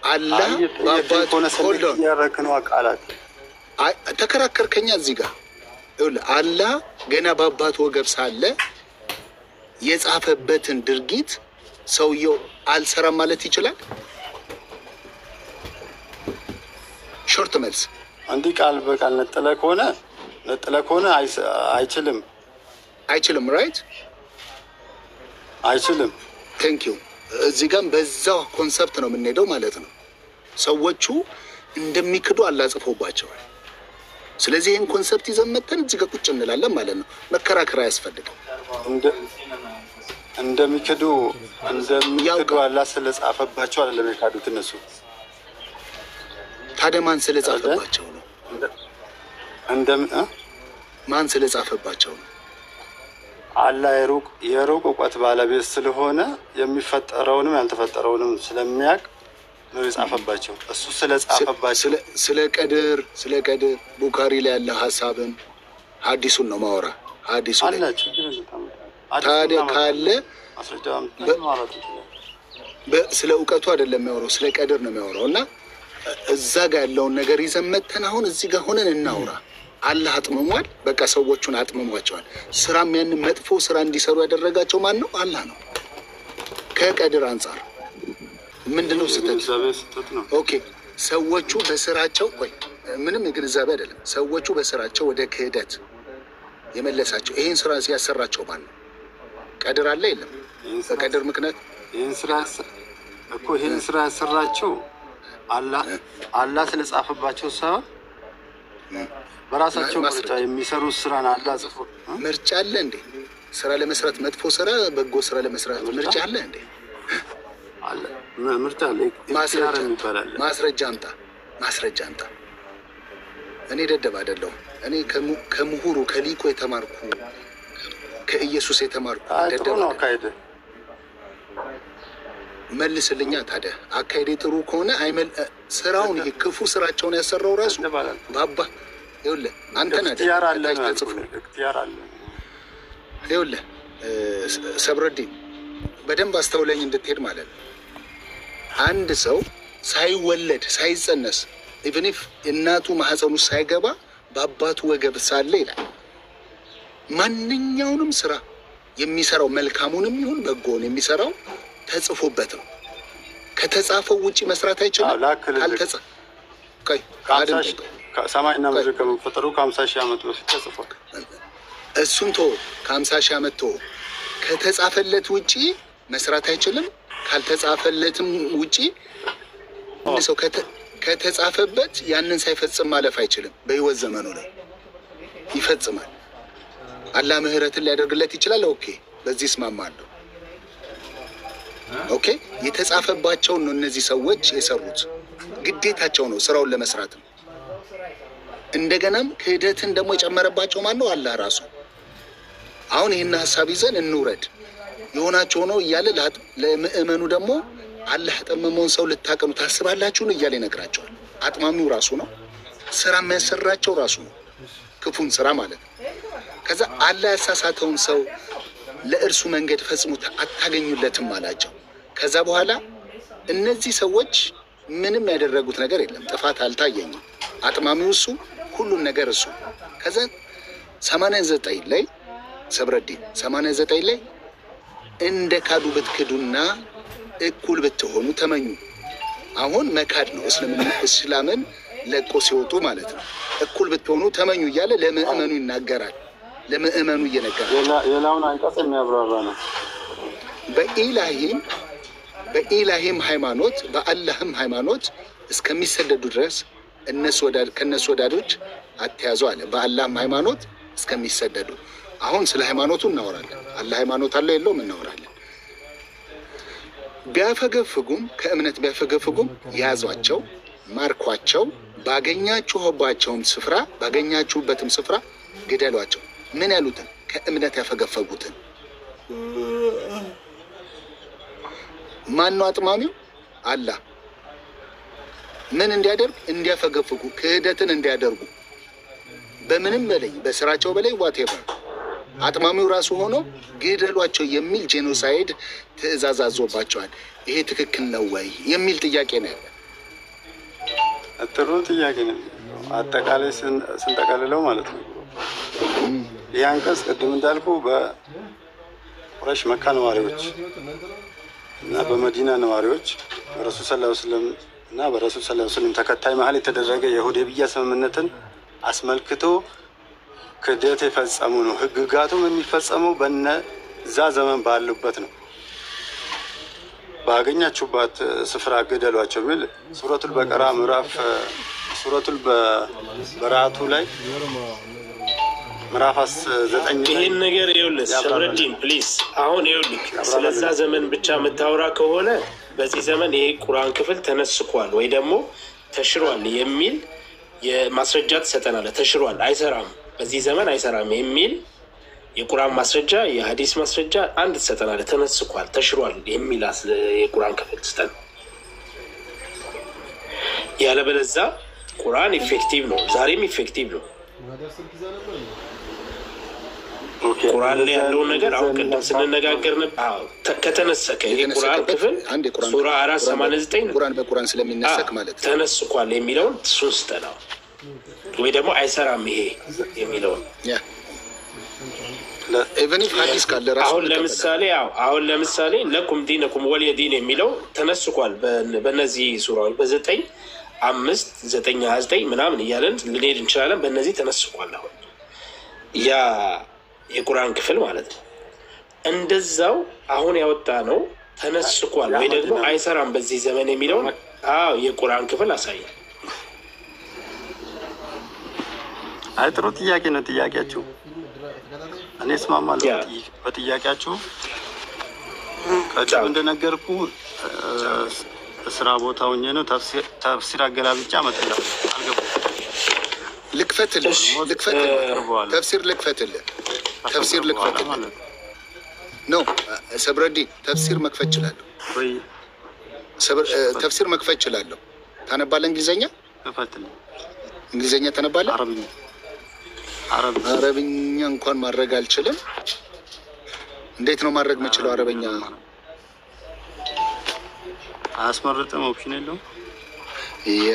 Speaker 3: አላህ በአባቱ ሆልዶን
Speaker 6: ያረክነው አቃላት
Speaker 3: ተከራከርከኛ እዚህ ጋር። ይኸውልህ አላህ ገና በአባቱ ወገብ ሳለ የጻፈበትን ድርጊት ሰውየው አልሰራም ማለት ይችላል? ሾርት መልስ።
Speaker 6: አንዲ ቃል በቃል ነጥለ ከሆነ አይችልም። ራይት አይችልም።
Speaker 3: ቴንክ ዩ። እዚህ ጋር በዛው ኮንሰፕት ነው የምንሄደው ማለት ነው። ሰዎቹ እንደሚክዱ አላህ ጽፎባቸዋል። ስለዚህ ይህን ኮንሰፕት ይዘን መተን እዚህ ጋር ቁጭ እንላለን ማለት ነው። መከራከር አያስፈልግም።
Speaker 6: እንደሚክዱ አላህ ስለጻፈባቸው አይደለም የካዱት እነሱ።
Speaker 3: ታዲያ ማን ስለጻፈባቸው ነው? ማን ስለጻፈባቸው ነው?
Speaker 6: አላህ የሩቅ እውቀት ባለቤት ስለሆነ የሚፈጠረውንም ያልተፈጠረውንም ስለሚያውቅ ነው የጻፈባቸው። እሱ ስለጻፈባቸው
Speaker 3: ስለ ቀድር ቡካሪ ላይ ያለ ሀሳብን ሐዲሱን ነው ማወራ። ሐዲሱ ላይ ታዲያ ካለ ስለ እውቀቱ አይደለም የሚያወራው፣ ስለ ቀድር ነው የሚያወራው። እና እዛ ጋር ያለውን ነገር ይዘን መተን አሁን እዚህ ጋር ሆነን እናውራ። አላህ አጥምሟል። በቃ ሰዎቹን አጥምሟቸዋል። ስራም ያንን መጥፎ ስራ እንዲሰሩ ያደረጋቸው ማን ነው? አላህ ነው። ከቀድር አንጻር ምንድነው ስህተት? ኦኬ ሰዎቹ በስራቸው ምንም የግንዛቤ አይደለም። ሰዎቹ በስራቸው ወደ ክህደት የመለሳቸው ይህን ስራ ሲያሰራቸው ማን ነው? ቀድር አለ የለም? በቀድር ምክንያት
Speaker 6: ይህን ስራ ያሰራቸው አላህ ስለጻፈባቸው ሳይሆን በራሳቸው ምርጫ የሚሰሩት ስራን አላህ ጽፎ።
Speaker 3: ምርጫ አለ እንዴ? ስራ ለመስራት መጥፎ ስራ፣ በጎ ስራ ለመስራት ምርጫ አለ እንዴ?
Speaker 6: አለ ምርጫ አለ።
Speaker 3: ማስረጃ አምጣ። እኔ ደደብ አይደለሁም። እኔ ከምሁሩ ከሊቁ የተማርኩ ከኢየሱስ የተማርኩ ደደብ ነው።
Speaker 6: አካሄደ
Speaker 3: መልስልኛ። ታዲያ አካሄዴ ጥሩ ከሆነ ስራውን ይሄ ክፉ ስራቸውን ያሰራው ራሱ ባባ ይኸውልህ አንተ ነህ። ይኸውልህ ሰብረዲን በደንብ አስተውለኝ እንድትሄድ ማለት ነው። አንድ ሰው ሳይወለድ ሳይጸነስ ኢቭን ኢፍ እናቱ ማህፀኑ ሳይገባ በአባቱ ወገብ ሳለ ይላል ማንኛውንም ስራ የሚሰራው መልካሙንም ይሁን በጎውን የሚሰራው ተጽፎበት ነው። ከተጻፈው ውጪ መስራት አይችልም።
Speaker 6: ሰማይና ምድር ከመፈጠሩ ከ50 ሺህ ዓመት በፊት ተጽፏል።
Speaker 3: እሱን ከ50 ሺህ ዓመት ከተጻፈለት ውጪ መስራት አይችልም። ካልተጻፈለትም ውጪ ሰው ከተጻፈበት ያንን ሳይፈጽም ማለፍ አይችልም። በህይወት ዘመኑ ላይ ይፈጽማል። አላህ ምህረትን ሊያደርግለት ይችላል። ኦኬ፣ በዚህ እስማማለሁ። ኦኬ፣ የተጻፈባቸውን ነው እነዚህ ሰዎች የሰሩት። ግዴታቸው ነው ስራውን ለመስራት ነው። እንደገናም ክህደትን ደግሞ የጨመረባቸው ማን ነው? አላህ ራሱ። አሁን ይህን ሀሳብ ይዘን እንውረድ። የሆናቸው ነው እያለ ለምእመኑ ደግሞ አላህ ያጠመመውን ሰው ልታቀኑ ታስባላችሁን እያለ ይነግራቸዋል። አጥማሚው ራሱ ነው። ስራ የሚያሰራቸው ራሱ ነው፣ ክፉን ስራ ማለት ነው። ከዛ አላህ ያሳሳተውን ሰው ለእርሱ መንገድ ፈጽሙት አታገኙለትም አላቸው። ከዛ በኋላ እነዚህ ሰዎች ምንም ያደረጉት ነገር የለም፣ ጥፋት አልታየኝም። አጥማሚው እሱ፣ ሁሉን ነገር እሱ። ከዛ 89 ላይ ሰብረዲን 89 ላይ እንደ ካዱ ብትክዱና እኩል ብትሆኑ ተመኙ። አሁን መካድ ነው እስላምን ለቆ ሲወጡ ማለት ነው። እኩል ብትሆኑ ተመኙ እያለ ለምእመኑ ይናገራል። ለምእመኑ እየነገረ
Speaker 6: የላውን አንቀጽ የሚያብራራ ነው።
Speaker 3: በኢላሂም ሃይማኖት በአላህም ሃይማኖት እስከሚሰደዱ ድረስ ከእነሱ ወዳዶች አትያዙ አለ። በአላህም ሃይማኖት እስከሚሰደዱ። አሁን ስለ ሃይማኖቱ እናወራለን። አላህ ሃይማኖት አለው የለውም እናወራለን። ቢያፈገፍጉም ከእምነት ቢያፈገፍጉም ያዟቸው፣ ማርኳቸው፣ ባገኛችሁበትም ስፍራ ግደሏቸው። ምን ያሉትን? ከእምነት ያፈገፈጉትን። ማን ነው አጥማሚው? አላህ። ምን እንዲያፈገፍጉ፣ ክህደትን እንዲያደርጉ፣ በምንም በላይ በስራቸው በላይ ዋቴቨር አጥማሚው ራሱ ሆኖ ግደሏቸው የሚል ጄኖሳይድ ትዕዛዝ አዞባቸዋል። ይሄ ትክክል ነው ወይ የሚል ጥያቄ ነው ያለ።
Speaker 6: ጥሩ ጥያቄ ነው። አጠቃላይ ስንጠቀልለው ማለት ነው ይህ አንቀጽ ቅድም እንዳልኩ በቁረይሽ መካ ነዋሪዎች እና በመዲና ነዋሪዎች በረሱል ሰለላሁ ዐለይሂ ወሰለም እና በረሱል ሰለላሁ ዐለይሂ ወሰለም ተከታይ መሀል የተደረገ የሁዴቢያ ስምምነትን አስመልክቶ ክህደት የፈጸሙ ነው። ህግጋቱም የሚፈጸመው በነዛ ዘመን ባሉበት ነው። ባገኛችሁባት ስፍራ ግደሏቸው የሚል ሱረቱል በቀራ ሱረቱል በራቱ ላይ ምዕራፍ 9
Speaker 1: ይህን ነገር ይኸውልህ ሰብረዲን ፕሊዝ። አሁን ይኸውልህ ስለዛ ዘመን ብቻ የምታወራ ከሆነ በዚህ ዘመን ይሄ ቁርአን ክፍል ተነስኳል ወይ ደግሞ ተሽሯል የሚል የማስረጃ ትሰጠናለህ። ተሽሯል፣ አይሰራም፣ በዚህ ዘመን አይሰራም የሚል የቁርአን ማስረጃ የሐዲስ ማስረጃ አንድ ትሰጠናለህ። ተነስኳል፣ ተሽሯል የሚል የቁርአን ክፍል ትስጠን። ያለበለዚያ ቁርአን ኢፌክቲቭ ነው፣ ዛሬም ኢፌክቲቭ ነው። ቁርአን ላይ ያለውን ነገር አሁን ቅድም ስንነጋገር ከተነሰከ የቁርአን ክፍል ሱራ 489
Speaker 3: ቁርአን በቁርአን ስለሚነሰክ ማለት
Speaker 1: ተነስኳል የሚለውን እሱን ስጠና ወይ ደግሞ አይሰራም ይሄ የሚለውን አሁን ለምሳሌ ለኩም ዲነኩም ወሊየ ዲን የሚለው ተነስኳል በእነዚህ ሱራዎች በ9 5 9 29 ምናምን እያለን ልንሄድ እንችላለን። በእነዚህ ተነስኳል አሁን ያ የቁርአን ክፍል ማለት ነው። እንደዛው አሁን ያወጣ ነው ተነስኳል ወይ ደግሞ አይሰራም በዚህ ዘመን የሚለውን የቁርአን ክፍል አሳይ።
Speaker 6: አይ ጥሩ ጥያቄ ነው ጥያቄያችሁ። እኔ እስማማለሁ በጥያቄያችሁ። ቀደም እንደነገርኩ ስራ ቦታ ሆኜ ነው ተፍሲር አገላብጫ መጥቻለሁ። አልገባም።
Speaker 3: ልክፈትልህ ተፍሲር ልክፈትልህ ነው ሰብረዲን ተፍሲር መክፈት እችላለሁ ወይ? ተፍሲር መክፈት እችላለሁ። ታነባለህ? እንግሊዘኛ ታነባለህ? አረብኛ እንኳን ማድረግ አልችልም። እንዴት ነው ማድረግ የምችለው አረበኛ?
Speaker 6: አያስመርጥም፣ ኦፕሽን የለውም።
Speaker 3: ያ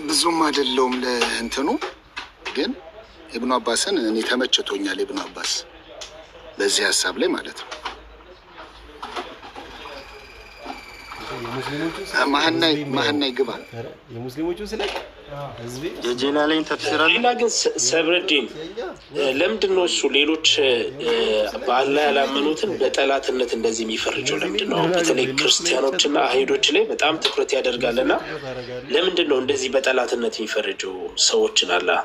Speaker 3: ብዙም አይደለውም ለእንትኑ ግን ኢብኑ አባስን እኔ ተመችቶኛል። ኢብኑ አባስ በዚህ ሀሳብ ላይ ማለት ነው። ማህናይ ግባ
Speaker 8: የሙስሊሞቹ ስለቅ
Speaker 6: የጀላላይን ተፍሲር አለ።
Speaker 1: ሌላ ግን ሰብረዲን ለምንድን ነው እሱ ሌሎች በአላህ ያላመኑትን በጠላትነት እንደዚህ የሚፈርጀው? ለምንድን ነው በተለይ ክርስቲያኖችና አይሁዶች ላይ በጣም ትኩረት ያደርጋልና ለምንድን ነው እንደዚህ በጠላትነት የሚፈርጀው ሰዎችን? አላህ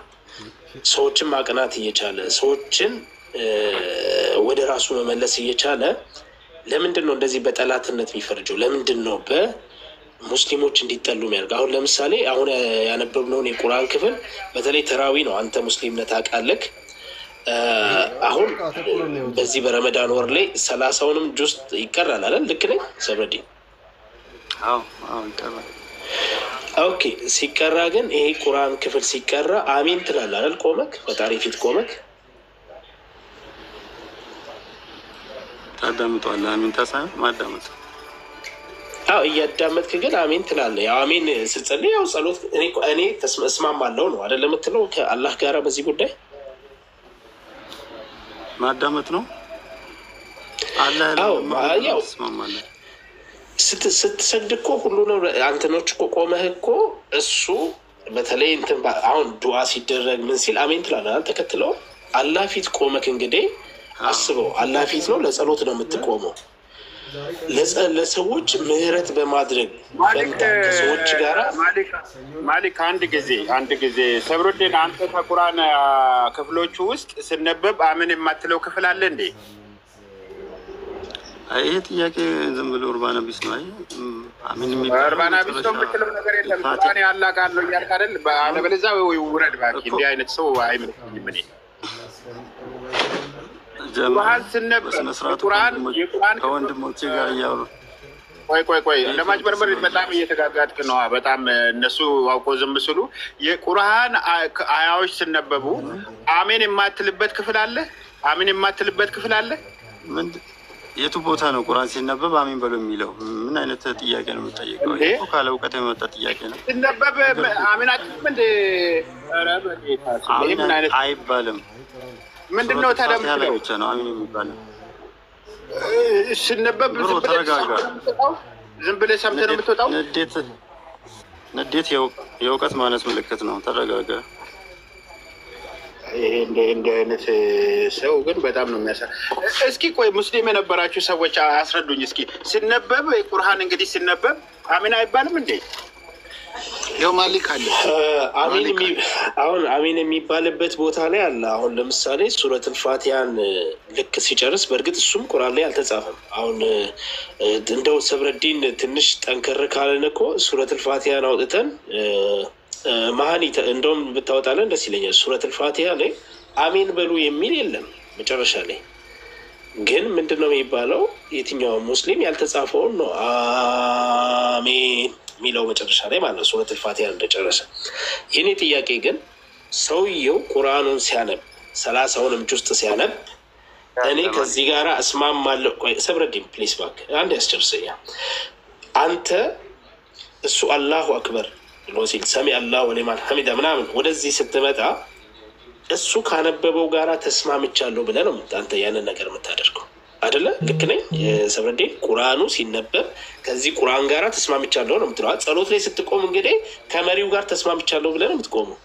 Speaker 1: ሰዎችን ማቅናት እየቻለ ሰዎችን ወደ ራሱ መመለስ እየቻለ ለምንድን ነው እንደዚህ በጠላትነት የሚፈርጀው? ለምንድን ነው በሙስሊሞች እንዲጠሉ የሚያደርግ? አሁን ለምሳሌ አሁን ያነበብነውን የቁርአን ክፍል በተለይ ተራዊ ነው። አንተ ሙስሊምነት አቃለክ አሁን በዚህ በረመዳን ወር ላይ 30ውንም ጁዝ ይቀራል አይደል? ልክ ነኝ ሰብረዲን?
Speaker 6: አዎ ይቀራል።
Speaker 1: ኦኬ ሲቀራ ግን ይሄ ቁርአን ክፍል ሲቀራ አሚን ትላለህ አይደል? ቆመክ ፈጣሪ ፊት ቆመክ
Speaker 6: ታዳምጧለህ። አሚን ተሳይ ማዳመጥ
Speaker 1: እያዳመጥክ ግን አሚን ትላለህ። ያው አሚን ስትጸልይ ያው ጸሎት እኔ እስማማለሁ ነው አይደል የምትለው ከአላህ ጋር በዚህ ጉዳይ
Speaker 6: ማዳመጥ ነው። ያው
Speaker 1: ስትሰግድ እኮ ሁሉንም አንተኖች እኮ ቆመህ እኮ እሱ በተለይ እንትን አሁን ዱዓ ሲደረግ ምን ሲል አሚን ትላለህ ተከትለው አላህ ፊት ቆመክ። እንግዲህ አስበው አላህ ፊት ነው ለጸሎት ነው የምትቆመው። ለሰዎች ምህረት በማድረግ ከሰዎች ጋር
Speaker 9: ማሊክ አንድ ጊዜ ሰብሩዲን አንተ ከቁርአን ክፍሎቹ ውስጥ ስነበብ አምን የማትለው ክፍል አለ እንዴ?
Speaker 6: ይሄ ጥያቄ ዝም ብሎ ኡርባና ቢስ ነው። አምን
Speaker 9: ኡርባና ቢስ ነው የምትለው ነገር የለም። ቁርአን ያላህ ቃል ነው እያልክ አይደል? አለበለዚያ ወይ ውረድ ባኪ። እንዲህ አይነት ሰው አይመጣም። ምን ቁርአን ስነብ ቁርአን
Speaker 6: ከወንድሞቼ ጋር እያወሩ
Speaker 9: ቆይ ለማጭበርበር በጣም እየተጋጋጥክ ነው። በጣም እነሱ አውቆ ዝም ስሉ የቁርአን አያዎች ስነበቡ አሜን የማትልበት ክፍል አለ? አሜን የማትልበት ክፍል አለ?
Speaker 6: የቱ ቦታ ነው ቁርአን ሲነበብ አሜን በሉ የሚለው? ምን አይነት ጥያቄ ነው የምትጠይቀው? ይሄ ካለ እውቀት የመጣ ጥያቄ ነው።
Speaker 9: ሲነበብ አሜን አትልም እንደ
Speaker 6: አይባልም።
Speaker 9: ምንድነው ተደምጥለው
Speaker 6: ብቻ ነው አሚን የሚባለው?
Speaker 9: ሲነበብ ዝም ብለህ ሰምተህ ነው የምትወጣው?
Speaker 6: ንዴት የእውቀት ማነስ ምልክት ነው። ተረጋጋ።
Speaker 9: እንደ አይነት ሰው ግን በጣም ነው የሚያሳ። እስኪ ቆይ ሙስሊም የነበራችሁ ሰዎች አስረዱኝ እስኪ። ሲነበብ ቁርአን እንግዲህ ሲነበብ አሚን አይባልም እንዴ?
Speaker 3: ያው ማሊክ አለ
Speaker 1: አሁን አሚን የሚባልበት ቦታ ላይ አለ። አሁን ለምሳሌ ሱረቱል ፋቲሃን ልክ ሲጨርስ በእርግጥ እሱም ቁርአን ላይ አልተጻፈም። አሁን እንደው ሰብረዲን ትንሽ ጠንከር ካለን እኮ ሱረቱል ፋቲሃን አውጥተን መሀኒ እንደውም ብታወጣለን ደስ ይለኛል። ሱረቱል ፋቲሃ ላይ አሜን በሉ የሚል የለም። መጨረሻ ላይ ግን ምንድን ነው የሚባለው? የትኛው ሙስሊም ያልተጻፈውን ነው አሜን የሚለው መጨረሻ ላይ ማለት ነው፣ ሱረቱል ፋቲሃ እንደጨረሰ። የኔ ጥያቄ ግን ሰውየው ቁርአኑን ሲያነብ 30ውንም ጁዝ ሲያነብ እኔ ከዚህ ጋር እስማማለሁ። ቆይ ሰብረዲን ፕሊስ ባክ አንድ ያስጨርሰኛ። አንተ እሱ አላሁ አክበር ብሎ ሲል ሰሚ አላሁ ወሊማን ሐሚዳ ምናምን ወደዚህ ስትመጣ እሱ ካነበበው ጋራ ተስማምቻለሁ ብለህ ነው አንተ ያንን ነገር የምታደርገው አይደለ? ልክ ነኝ ሰብረዲን? ቁርአኑ ሲነበብ ከዚህ ቁርአን ጋራ ተስማምቻለሁ ነው የምትለው። ጸሎት ላይ ስትቆም እንግዲህ ከመሪው ጋር ተስማምቻለሁ ብለህ ነው የምትቆመው።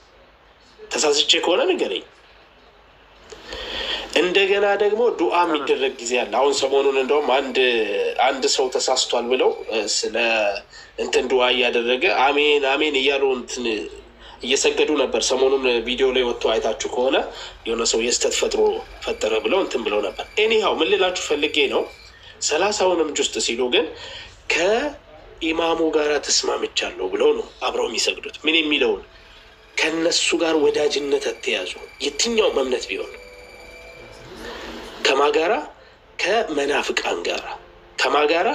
Speaker 1: ተሳስቼ ከሆነ ንገረኝ። እንደገና ደግሞ ዱዓ የሚደረግ ጊዜ አለ። አሁን ሰሞኑን እንደውም አንድ ሰው ተሳስቷል ብለው ስለ እንትን ዱዓ እያደረገ አሜን አሜን እያሉ እንትን እየሰገዱ ነበር። ሰሞኑን ቪዲዮ ላይ ወጥቶ አይታችሁ ከሆነ የሆነ ሰው የስተት ፈጠረ ብለው እንትን ብለው ነበር። ኤኒሃው ምን ልላችሁ ፈልጌ ነው 30ውንም ጁዝ ሲሉ ግን ከኢማሙ ጋር ተስማምቻለሁ ብለው ነው አብረው የሚሰግዱት። ምን የሚለውን ከነሱ ጋር ወዳጅነት አትያዙ። የትኛውም እምነት ቢሆን ከማጋራ ከመናፍቃን ጋራ ከማጋራ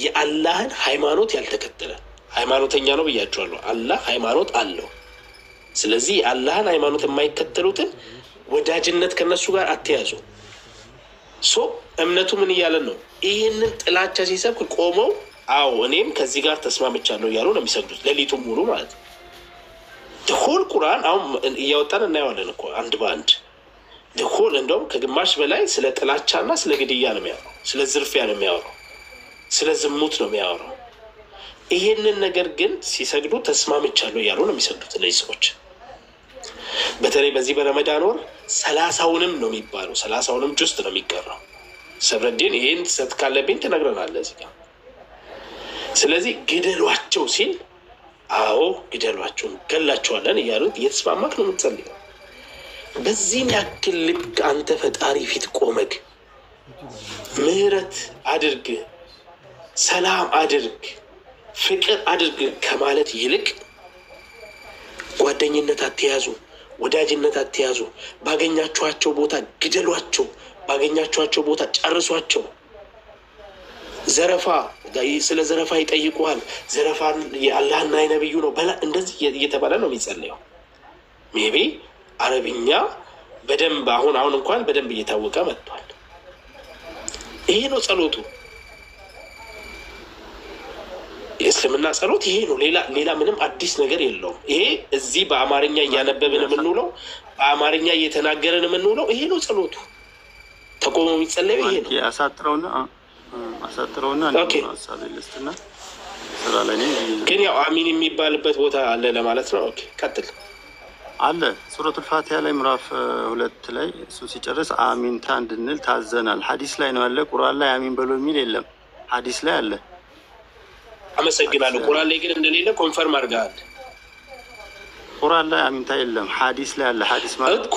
Speaker 1: የአላህን ሃይማኖት ያልተከተለ ሃይማኖተኛ ነው ብያቸዋለሁ። አላህ ሃይማኖት አለው። ስለዚህ የአላህን ሃይማኖት የማይከተሉትን ወዳጅነት ከነሱ ጋር አትያዙ። እምነቱ ምን እያለን ነው? ይህንን ጥላቻ ሲሰብክ ቆመው አዎ እኔም ከዚህ ጋር ተስማምቻለሁ እያሉ ነው የሚሰግዱት ሌሊቱን ሙሉ ማለት ነው። ሁል ቁርአን አሁን እያወጣን እናየዋለን እኮ አንድ በአንድ ሁል እንደውም ከግማሽ በላይ ስለ ጥላቻና ስለ ግድያ ነው የሚያወራው፣ ስለ ዝርፊያ ነው የሚያወራው፣ ስለ ዝሙት ነው የሚያወራው። ይሄንን ነገር ግን ሲሰግዱ ተስማምቻለሁ እያሉ ነው የሚሰግዱት እነዚህ ሰዎች። በተለይ በዚህ በረመዳን ወር 30ውንም ነው የሚባለው፣ 30ውንም ጁዝ ነው የሚቀራው። ሰብረዲን ይሄን ሰት ካለብኝ ትነግረናለህ እዚህ ጋር። ስለዚህ ግደሏቸው ሲል አዎ ግደሏቸው ገላቸዋለን እያሉት እየተስማማክ ነው የምትጸልየው። በዚህም ያክል ልክ አንተ ፈጣሪ ፊት ቆመግ ምህረት አድርግ፣ ሰላም አድርግ፣ ፍቅር አድርግ ከማለት ይልቅ ጓደኝነት አትያዙ፣ ወዳጅነት አትያዙ፣ ባገኛችኋቸው ቦታ ግደሏቸው፣ ባገኛችኋቸው ቦታ ጨርሷቸው። ዘረፋ ስለ ዘረፋ ይጠይቁሃል። ዘረፋን የአላህና የነብዩ ነው በላ እንደዚህ እየተባለ ነው የሚጸልየው። ሜቢ አረብኛ በደንብ አሁን እንኳን በደንብ እየታወቀ መጥቷል። ይሄ ነው ጸሎቱ። የእስልምና ጸሎት ይሄ ነው። ሌላ ምንም አዲስ ነገር የለውም። ይሄ እዚህ በአማርኛ እያነበብን የምንውለው በአማርኛ እየተናገርን የምንውለው ይሄ ነው ጸሎቱ። ተቆሞ የሚጸለየው ይሄ ነው። አሳጥረውና ሀሳብ ልስትና ስራ ላይ ግን ያው አሚን የሚባልበት ቦታ አለ ለማለት ነው። ኦኬ ቀጥል።
Speaker 6: አለ ሱረቱል ፋቲሃ ላይ ምዕራፍ 2 ላይ እሱ ሲጨርስ አሚንታ እንድንል ታዘናል። ሐዲስ ላይ ነው ያለ። ቁርአን ላይ አሚን በሎ የሚል የለም። ሐዲስ ላይ አለ።
Speaker 1: አመሰግናለሁ። ቁርአን ላይ ግን እንደሌለ ኮንፈርም አድርገሃል።
Speaker 6: ቁርአን ላይ አሚንታ የለም፣ ሐዲስ ላይ አለ። ሐዲስ ማለት
Speaker 1: እኮ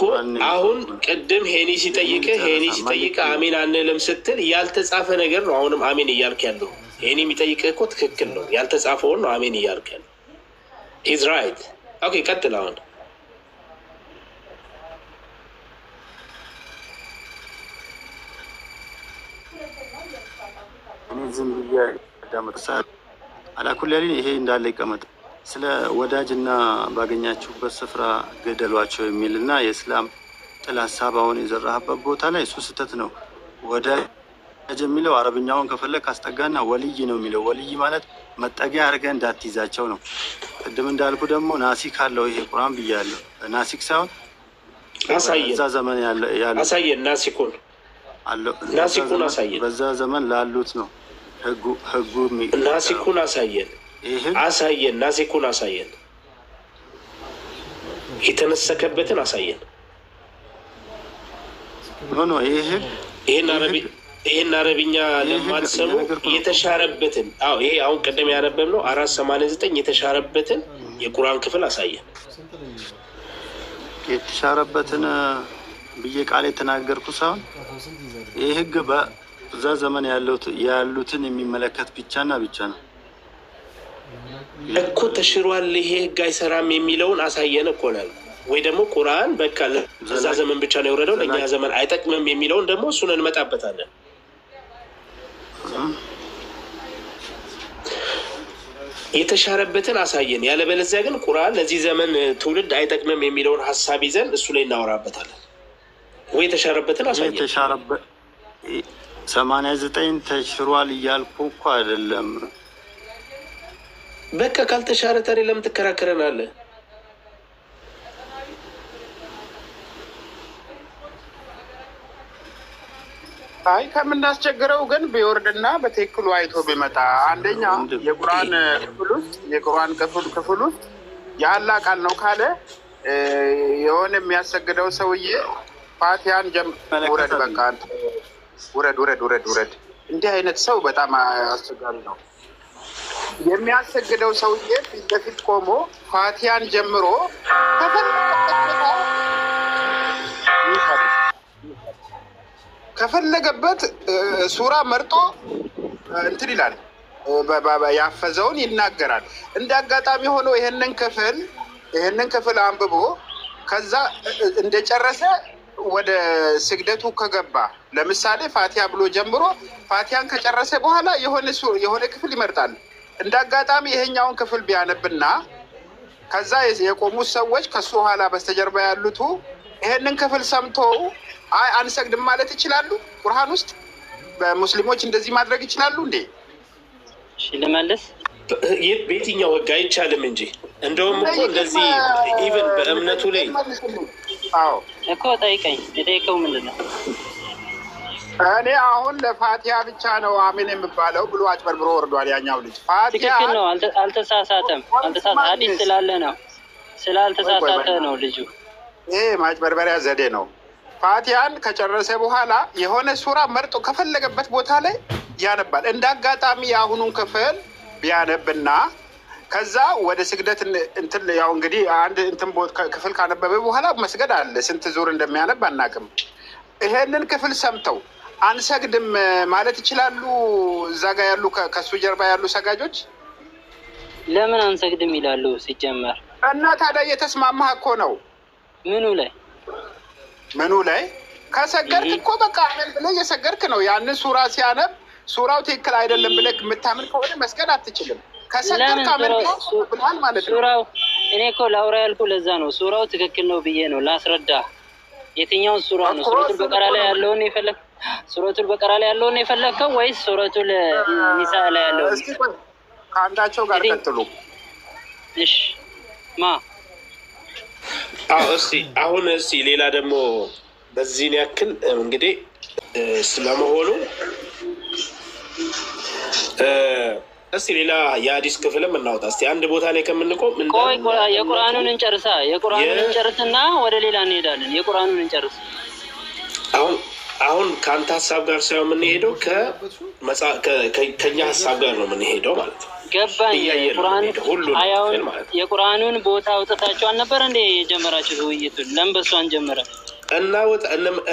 Speaker 1: አሁን ቅድም ሄኒ ሲጠይቅ አሚን አንልም ስትል ያልተጻፈ ነገር ነው። አሁንም አሚን እያልክ ያለው ሄኒ የሚጠይቅህ እኮ ትክክል ነው። ያልተጻፈውን ነው አሚን እያልክ ያለው። ኢዝ ራይት። ኦኬ ቀጥል። አሁን
Speaker 6: ዝም ብዬ ዳመጥሳ አላኩልያሊን ይሄ እንዳለ ይቀመጥ። ስለ ወዳጅና ባገኛችሁበት ስፍራ ገደሏቸው የሚልና የእስላም ጥል ሀሳብ አሁን የዘራህበት ቦታ ላይ እሱ ስህተት ነው። ወዳጅ የሚለው አረብኛውን ከፈለግ ካስጠጋና ወልይ ነው የሚለው። ወልይ ማለት መጠጊያ አድርገህ እንዳትይዛቸው ነው። ቅድም እንዳልኩ ደግሞ ናሲክ አለው ይሄ ቁርአን ብያለሁ። ናሲክ ሳይሆን በዛ ዘመን
Speaker 1: አሳየን። ናሲኩን አሳየን።
Speaker 6: በዛ ዘመን ላሉት ነው ህጉ
Speaker 1: ናሲኩን አሳየን። ናሲኩን አሳየን። የተነሰከበትን አሳየን።
Speaker 6: ኖ
Speaker 1: ይሄን አረብኛ ለማትሰሙ የተሻረበትን ይሄ አሁን ቀደም ያነበብነው 489 የተሻረበትን የቁርአን ክፍል አሳየን።
Speaker 6: የተሻረበትን ብዬ ቃል የተናገርኩ ሳይሆን ይህ ህግ በዛ ዘመን ያሉትን የሚመለከት ብቻና ብቻ ነው።
Speaker 1: እኮ ተሽሯል ይሄ ህግ አይሰራም የሚለውን አሳየን እኮ ነው። ወይ ደግሞ ቁርአን በቃ ለዛ ዘመን ብቻ ነው የወረደው ለኛ ዘመን አይጠቅምም የሚለውን ደግሞ እሱን እንመጣበታለን። የተሻረበትን አሳየን። ያለበለዚያ ግን ቁርአን ለዚህ ዘመን ትውልድ አይጠቅምም የሚለውን ሐሳብ ይዘን እሱ ላይ እናወራበታለን። ወይ የተሻረበትን አሳየን።
Speaker 6: የተሻረበት 89 ተሽሯል እያልኩ እኮ አይደለም።
Speaker 1: በቃ ካልተሻረ ታዲያ ለምን ትከራከረናለህ?
Speaker 9: አይ ከምናስቸግረው ግን ቢወርድና በትክክሉ አይቶ ቢመጣ። አንደኛ የቁርአን ክፍል ውስጥ የአላህ ቃል ነው ካለ የሆነ የሚያሰግደው ሰውዬ ፋቲሃን ውረድ፣ በቃ ውረድ። እንዲህ አይነት ሰው በጣም አስቸጋሪ ነው። የሚያሰግደው ሰውዬ ፊት ለፊት ቆሞ ፋቲሃን ጀምሮ ከፈለገበት ሱራ መርጦ እንትን ይላል፣ ያፈዘውን ይናገራል። እንደ አጋጣሚ ሆኖ ይሄንን ክፍል አንብቦ ከዛ እንደጨረሰ ወደ ስግደቱ ከገባ፣ ለምሳሌ ፋቲሃ ብሎ ጀምሮ ፋቲሃን ከጨረሰ በኋላ የሆነ ክፍል ይመርጣል። እንደ አጋጣሚ ይሄኛውን ክፍል ቢያነብና ከዛ የቆሙት ሰዎች ከሱ ኋላ በስተጀርባ ያሉት ይሄንን ክፍል ሰምተው አይ አንሰግድም ማለት ይችላሉ? ቁርአን ውስጥ በሙስሊሞች እንደዚህ ማድረግ ይችላሉ እንዴ?
Speaker 7: እሺ ልመልስ።
Speaker 1: በየትኛው ህግ አይቻልም እንጂ እንደውም እኮ እንደዚህ ኢቭን በእምነቱ ላይ
Speaker 9: አዎ
Speaker 7: እኮ ጠይቀኝ። የጠየቀው ምንድን ነው?
Speaker 9: እኔ አሁን ለፋቲሃ ብቻ ነው አሜን የሚባለው ብሎ አጭበርብሮ ወርዷል ያኛው ልጅ። ፋቲሃ
Speaker 7: ትክክል ነው፣ አልተሳሳተም። ሐዲስ ስላለ ነው፣ ስላልተሳሳተ ነው ልጁ።
Speaker 9: ይሄ ማጭበርበሪያ ዘዴ ነው። ፋቲሃን ከጨረሰ በኋላ የሆነ ሱራ መርጦ ከፈለገበት ቦታ ላይ ያነባል። እንደ አጋጣሚ የአሁኑን ክፍል ቢያነብና ከዛ ወደ ስግደት እንትን ያው እንግዲህ አንድ እንትን ክፍል ካነበበ በኋላ መስገድ አለ። ስንት ዙር እንደሚያነብ አናውቅም። ይሄንን ክፍል ሰምተው አንሰግድም ማለት ይችላሉ? እዛ ጋር ያሉ ከሱ ጀርባ ያሉ ሰጋጆች
Speaker 7: ለምን አንሰግድም ይላሉ ሲጀመር?
Speaker 9: እና ታዲያ እየተስማማህ እኮ ነው። ምኑ ላይ ከሰገድክ እኮ በቃ አሜን ብለህ እየሰገድክ ነው። ያንን ሱራ ሲያነብ ሱራው ትክክል አይደለም ብለህ የምታምን ከሆነ መስገድ አትችልም። ከሰገድክ አሜን ብለሃል ማለት ነው።
Speaker 7: ሱራው እኔ እኮ ላውራ ያልኩህ ለዛ ነው። ሱራው ትክክል ነው ብዬ ነው ላስረዳ። የትኛውን ሱራ ነው? ሱረቱል በቀራ ላይ ያለውን የፈለግከው? ሱረቱል በቀራ ላይ ያለውን የፈለግከው ወይስ ሱረቱል ኒሳ ላይ ያለውን?
Speaker 9: እስኪ ከአንዳቸው ጋር ቀጥሉ።
Speaker 7: እሺ ማ
Speaker 1: እስቲ አሁን ሌላ ደግሞ በዚህን ያክል እንግዲህ ስለመሆኑ እስቲ ሌላ የሐዲስ ክፍልም እናውጣ። እስቲ አንድ ቦታ ላይ ከምንቆም
Speaker 7: ቆይ የቁርአኑን እንጨርስና ወደ ሌላ እንሄዳለን። የቁርአኑን እንጨርስ።
Speaker 1: አሁን ከአንተ ሀሳብ ጋር ሳይሆን የምንሄደው ከኛ ሀሳብ ጋር ነው የምንሄደው ማለት ነው።
Speaker 7: ገባኝ። የቁርአኑን ቦታ አውጥታችሁ አልነበር እንዴ የጀመራችሁት ውይይቱን? ለምን በሱ አንጀምረም?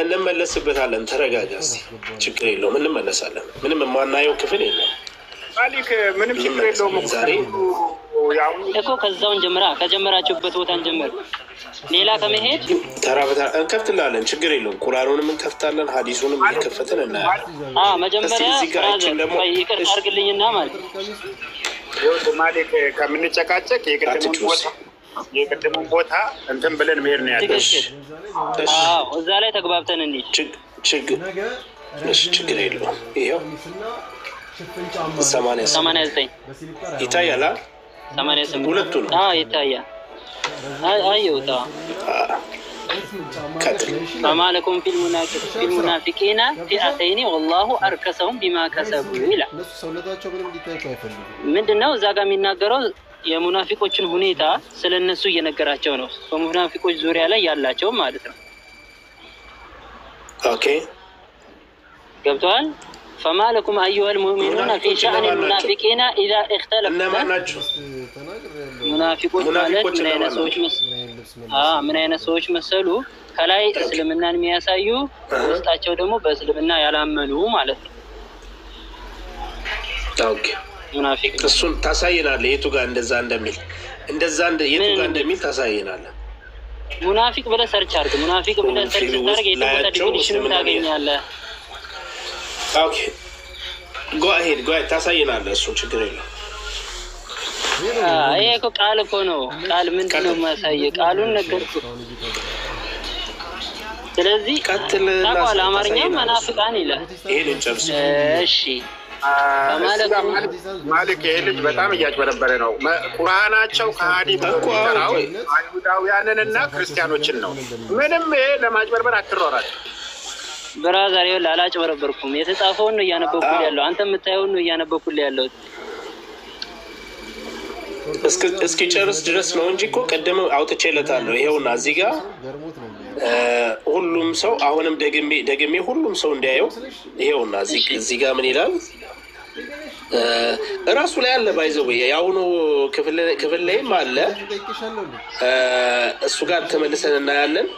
Speaker 1: እንመለስበታለን። ተረጋጋ እስቲ፣ ችግር የለውም እንመለሳለን። ምንም የማናየው ክፍል የለም።
Speaker 9: ማሊክ ምንም ችግር የለውም።
Speaker 1: ዛሬ
Speaker 7: እኮ ከዛውን ጀምራ ከጀመራችሁበት ቦታ እንጀምር። ሌላ ከመሄድ
Speaker 1: ተራ በተራ እንከፍትላለን። ችግር የለውም። ቁርአኑንም እንከፍታለን፣ ሐዲሱንም እየከፈትን እናያለን።
Speaker 7: መጀመሪያ ይቅርታ አድርግልኝና ማለት ነው
Speaker 9: ማሊክ ከምንጨቃጨቅ የቅድሙን ቦታ እንትን ብለን መሄድ ነው ያለው።
Speaker 7: እዛ ላይ ተግባብተን እንሂድ።
Speaker 1: ችግር የለውም። ይኸው 89 ይታያል።
Speaker 7: 88
Speaker 1: ሁለቱ ነው
Speaker 7: ይታያል። አየውታ فما لكم في المنافقين فئتين والله أركسهم بما كسبوا ይላል። ምንድነው እዛ ጋር የሚናገረው? የሙናፊቆችን ሁኔታ ስለነሱ እየነገራቸው ነው። በሙናፊቆች ዙሪያ ላይ ያላቸው ማለት ነው። ኦኬ ገብቷል። فما لكم أيها المؤمنون في شأن المنافقين إذا اختلفوا منافقون ማለት ምን አይነት ሰዎች መሰሉ? ከላይ እስልምናን የሚያሳዩ ውስጣቸው ደግሞ በእስልምና ያላመኑ ማለት ነው።
Speaker 1: ኦኬ
Speaker 7: ሙናፊቅ
Speaker 1: እሱን ታሳየናለህ። የቱ ጋር እንደዛ እንደሚል የቱ ጋር እንደሚል ታሳየናለህ።
Speaker 7: ሙናፊቅ ብለህ ሰርች አድርግ። ሙናፊቅ ብለህ ሰርች ታደርግ የተወሰነ ዲፊኒሽን ታገኛለህ።
Speaker 1: ኦኬ ጎ አሄድ ታሳየናለህ። እሱ ችግር የለውም።
Speaker 7: ይሄ እኮ ቃል እኮ ነው። ቃል ምንድን ነው የማያሳየው? ቃሉን ነገርኩህ። ስለዚህ ታውቃለህ፣ አማርኛ መናፍቃን ይላል።
Speaker 1: ይሄን እንጨርስ።
Speaker 7: እሺ
Speaker 9: ማሊክ ይሄ ልጅ በጣም እያጭበረበረ ነው። ቁርአናቸው ከሃዲ የሚጠራው አይሁዳውያንንና ክርስቲያኖችን ነው። ምንም ይሄ ለማጭበርበር አትሯራል።
Speaker 7: ብራዘር ይኸውልህ፣ አላጭበረበርኩም። የተጻፈውን ነው እያነበብኩልህ ያለው። አንተ የምታየውን ነው እያነበብኩልህ ያለው።
Speaker 1: እስኪ ጨርስ ድረስ ነው እንጂ እኮ ቀደም አውጥቼለታለሁ። ይሄውና እዚህ ጋር ሁሉም ሰው አሁንም ደግሜ ሁሉም ሰው እንዲያየው ይሄውና እዚህ ጋር ምን ይላል? እራሱ ላይ አለ ባይዘው ያውኑ ክፍል ላይም አለ። እሱ ጋር ተመልሰን እናያለን።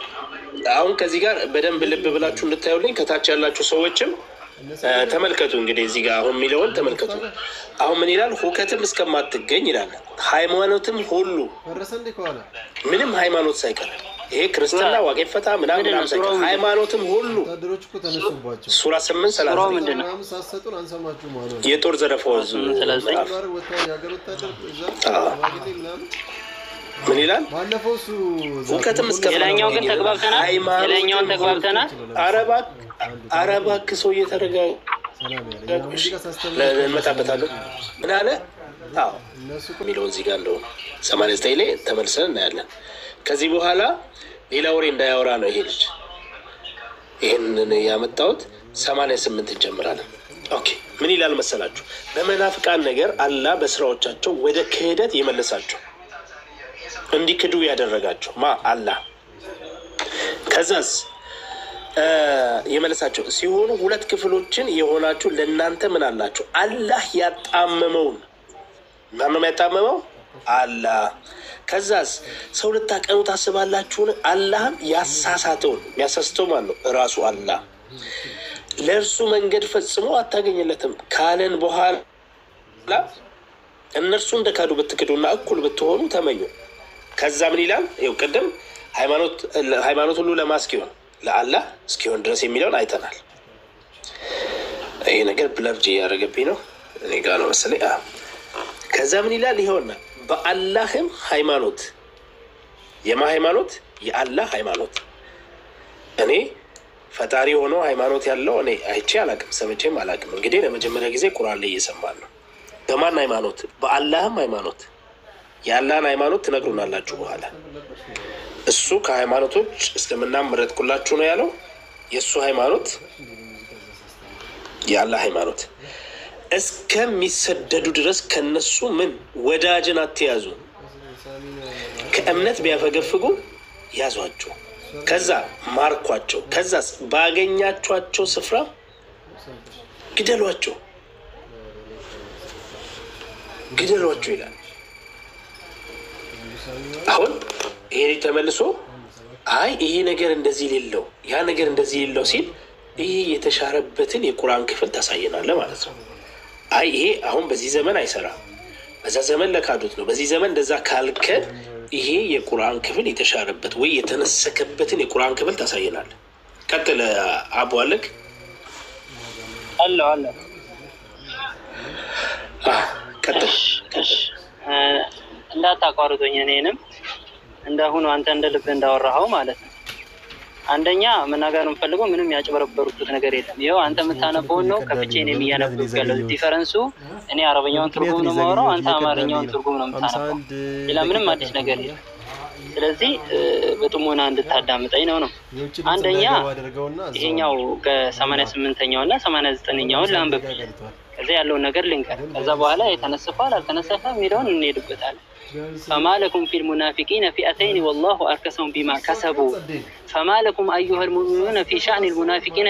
Speaker 1: አሁን ከዚህ ጋር በደንብ ልብ ብላችሁ እንድታዩልኝ ከታች ያላችሁ ሰዎችም ተመልከቱ። እንግዲህ እዚህ ጋር አሁን የሚለውን ተመልከቱ። አሁን ምን ይላል? ሁከትም እስከማትገኝ ይላል። ሃይማኖትም ሁሉ ምንም ሃይማኖት ሳይቀር ይሄ ክርስትና ዋቄ ፈታ ምናምን ሳይቀር ሃይማኖትም ሁሉ ሱራ 8:30 የጦር ዘረፋው ምን ይላል? ሁከትም
Speaker 7: እስከማትገኝ ግን ተግባብተናል። ሌላኛውን ተግባብተናል። አረባክ ሰው እየተረጋጋ እንመጣበታለን። ምን አለ? አዎ የሚለው እዚህ ጋር እንደው 89 ላይ ተመልሰን እናያለን። ከዚህ በኋላ ሌላ ወሬ እንዳያወራ ነው ይሄ ልጅ። ይሄንን ያመጣሁት 88 እንጀምራለን። ኦኬ ምን ይላል መሰላችሁ? በመናፍቃን ነገር አላህ በስራዎቻቸው ወደ ክህደት የመለሳቸው እንዲክዱ ያደረጋቸው አላህ ከዛስ የመለሳቸው ሲሆኑ ሁለት ክፍሎችን የሆናችሁ ለእናንተ ምን አላችሁ? አላህ ያጣመመውን ማንም ያጣመመው አላህ። ከዛስ ሰው ልታቀኑ ታስባላችሁን? አላህም ያሳሳተውን የሚያሳስተው ማን ነው? እራሱ አላህ። ለእርሱ መንገድ ፈጽሞ አታገኝለትም ካለን በኋላ እነርሱ እንደካዱ ብትክዱና እኩል ብትሆኑ ተመኙ። ከዛ ምን ይላል? ይኸው ቅድም ሃይማኖት ሁሉ ለማስኪሆን ለአላህ እስኪሆን ድረስ የሚለውን አይተናል። ይሄ ነገር ብለርጅ እያደረገብኝ ነው እኔ ጋር ነው መሰለኝ። ከዛ ምን ይላል? ይኸውና በአላህም ሃይማኖት ሃይማኖት የአላህ ሃይማኖት እኔ ፈጣሪ ሆኖ ሃይማኖት ያለው እኔ አይቼ አላቅም፣ ሰምቼም አላቅም። እንግዲህ ለመጀመሪያ ጊዜ ቁርአን ላይ እየሰማን ነው። በማን ሃይማኖት? በአላህም ሃይማኖት። የአላህን ሃይማኖት ትነግሩናላችሁ በኋላ። እሱ ከሃይማኖቶች እስልምና መረጥኩላችሁ ነው ያለው። የእሱ ሃይማኖት የአላህ ሃይማኖት እስከሚሰደዱ ድረስ ከነሱ ምን ወዳጅን አትያዙ፣ ከእምነት ቢያፈገፍጉ ያዟቸው፣ ከዛ ማርኳቸው፣ ከዛስ ባገኛቸዋቸው ስፍራ ግደሏቸው ይላል። አሁን ይሄ ተመልሶ አይ ይሄ ነገር እንደዚህ ሌለው ያ ነገር እንደዚህ ሌለው ሲል ይሄ የተሻረበትን የቁርአን ክፍል ታሳየናለህ ማለት ነው። አይ ይሄ አሁን በዚህ ዘመን አይሰራም፣ በዛ ዘመን ለካዱት ነው። በዚህ ዘመን እንደዛ ካልከ ይሄ የቁርአን ክፍል የተሻረበት ወይ የተነሰከበትን የቁርአን ክፍል ታሳየናለህ። ቀጥል አቡ አለክ አለ
Speaker 1: ቀጥል
Speaker 7: እንዳታቋርጡኝ እኔንም እንዳሁኑ አንተ እንደ ልብ እንዳወራኸው ማለት ነው። አንደኛ መናገር የምፈልገው ምንም ያጭበረበሩት ነገር የለም። ይኸው አንተ የምታነበውን ነው ከፍቼ እኔም እያነበብኩ ያለው። ዲፈረንሱ እኔ አረበኛውን ትርጉም ነው የማወራው፣ አንተ አማርኛውን ትርጉም ነው የምታነበው። ሌላ ምንም አዲስ ነገር የለም። ስለዚህ በጥሞና እንድታዳምጠኝ ነው። አንደኛ ይሄኛው ከ88ኛው እና 89ኛውን ላንብብ፣ ከዛ ያለውን ነገር ልንገር። ከዛ በኋላ የተነሰፈው አልተነሰፈ የሚለውን እንሄድበታለን። فما لكم في المنافقين فئتين والله أركسهم بما كسبوا فما لكم أيها المؤمنون في شأن المنافقين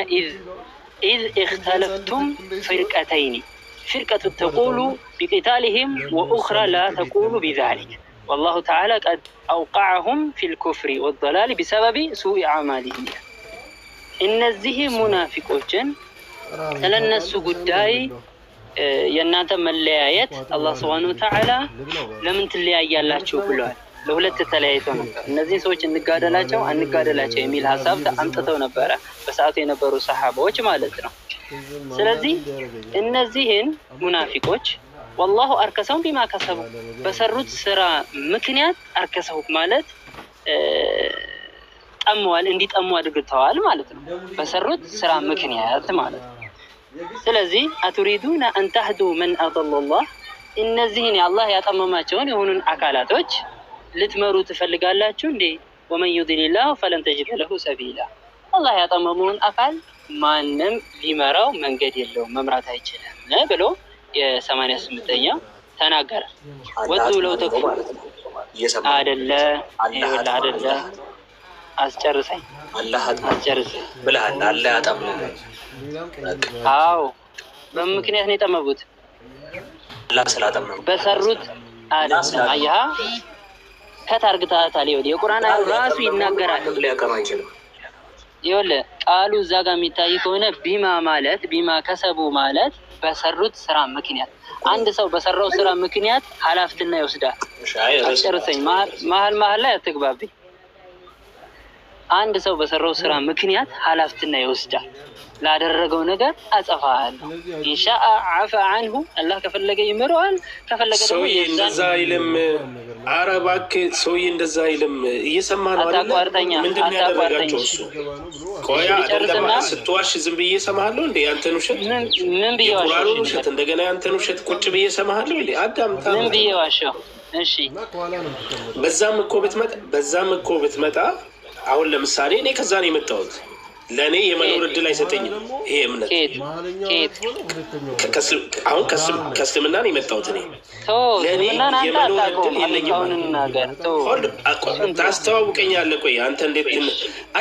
Speaker 7: إذ اختلفتم فرقتين فرقة تقول بقتالهم وأخرى لا تقول بذلك والله تعالى قد أوقعهم في الكفر والضلال بسبب سوء أعمالهم إن الزه منافقون لن السجداي የእናንተ መለያየት አላህ Subhanahu Wa Ta'ala ለምን ትለያያላችሁ ብለዋል። ለሁለት ተለያይተው ነበር። እነዚህ ሰዎች እንጋደላቸው አንጋደላቸው የሚል ሐሳብ አምጥተው ነበር በሰዓቱ የነበሩ ሰሃቦች ማለት ነው። ስለዚህ እነዚህን ሙናፊቆች والله አርከሰውም ቢማ ከሰቡ በሰሩት ስራ ምክንያት አርከሰው ማለት ጠመዋል እንዲጠሙ አድርገዋል ማለት ነው። በሰሩት ስራ ምክንያት ማለት ነው። ስለዚህ አትሪዱና አን ተህዱ መን አضل الله እነዚህን አላህ ያጠመማቸውን የሆኑን አካላቶች ልትመሩ ትፈልጋላችሁ እንዴ? ومن يضلل الله فلن تجد له سبيلا አላህ ያጠመመውን አካል ማንም ሊመራው መንገድ የለውም መምራት አይችልም ብሎ የ88ኛው ተናገረ። ወዱ ለው ተኩ አይደለ አይደለ አስጨርሰኝ
Speaker 8: አላህ
Speaker 7: አስጨርሰኝ
Speaker 8: ብለሃል። አላህ ያጠመመ
Speaker 7: አዎ በምክንያት ነው የጠመቡት።
Speaker 8: አላህ ስላጠመመ
Speaker 7: በሰሩት አይደለ አያ ከታርግታታል ይወዲ የቁርአን ራሱ ይናገራል።
Speaker 8: ሊያቀም አይችልም።
Speaker 7: ይወለ ቃሉ እዛ ጋር የሚታይ ከሆነ ቢማ ማለት ቢማ ከሰቡ ማለት በሰሩት ስራ ምክንያት አንድ ሰው በሰራው ስራ ምክንያት ኃላፊነት ይወስዳል። አስጨርሰኝ መሀል ላይ አትግባብኝ። አንድ ሰው በሰራው ስራ ምክንያት ኃላፊነት ይወስዳል። ላደረገው ነገር አጸፋለሁ ኢንሻአ አፈ عنه አላህ ከፈለገ ይምረዋል ከፈለገ ደግሞ
Speaker 1: እንደዛ አይልም። አረባክ ሰውዬ እንደዛ አይልም። እየሰማህ ነው አይደል? ምንድነው ያደረጋቸው እሱ? ቆያ አይደለም ስትዋሽ ዝም ብዬ እሰማሃለሁ እንዴ? ያንተን ውሸት
Speaker 7: ምን ብዬ ዋሸሁ?
Speaker 1: እንደገና ያንተን ውሸት ቁጭ ብዬ እሰማሃለሁ እንዴ? አዳምጣ።
Speaker 7: ምን ብዬ ዋሸሁ? እሺ
Speaker 1: በዛም እኮ ብትመጣ አሁን ለምሳሌ እኔ ከዛ ነው የመጣሁት። ለኔ የመኖር እድል አይሰጠኝም ይሄ እምነት። አሁን ከእስልምና ነው የመጣሁት እኔ። ለኔ የመኖር እድል የለኝም። ታስተዋውቀኛለህ? ቆይ አንተ እንዴት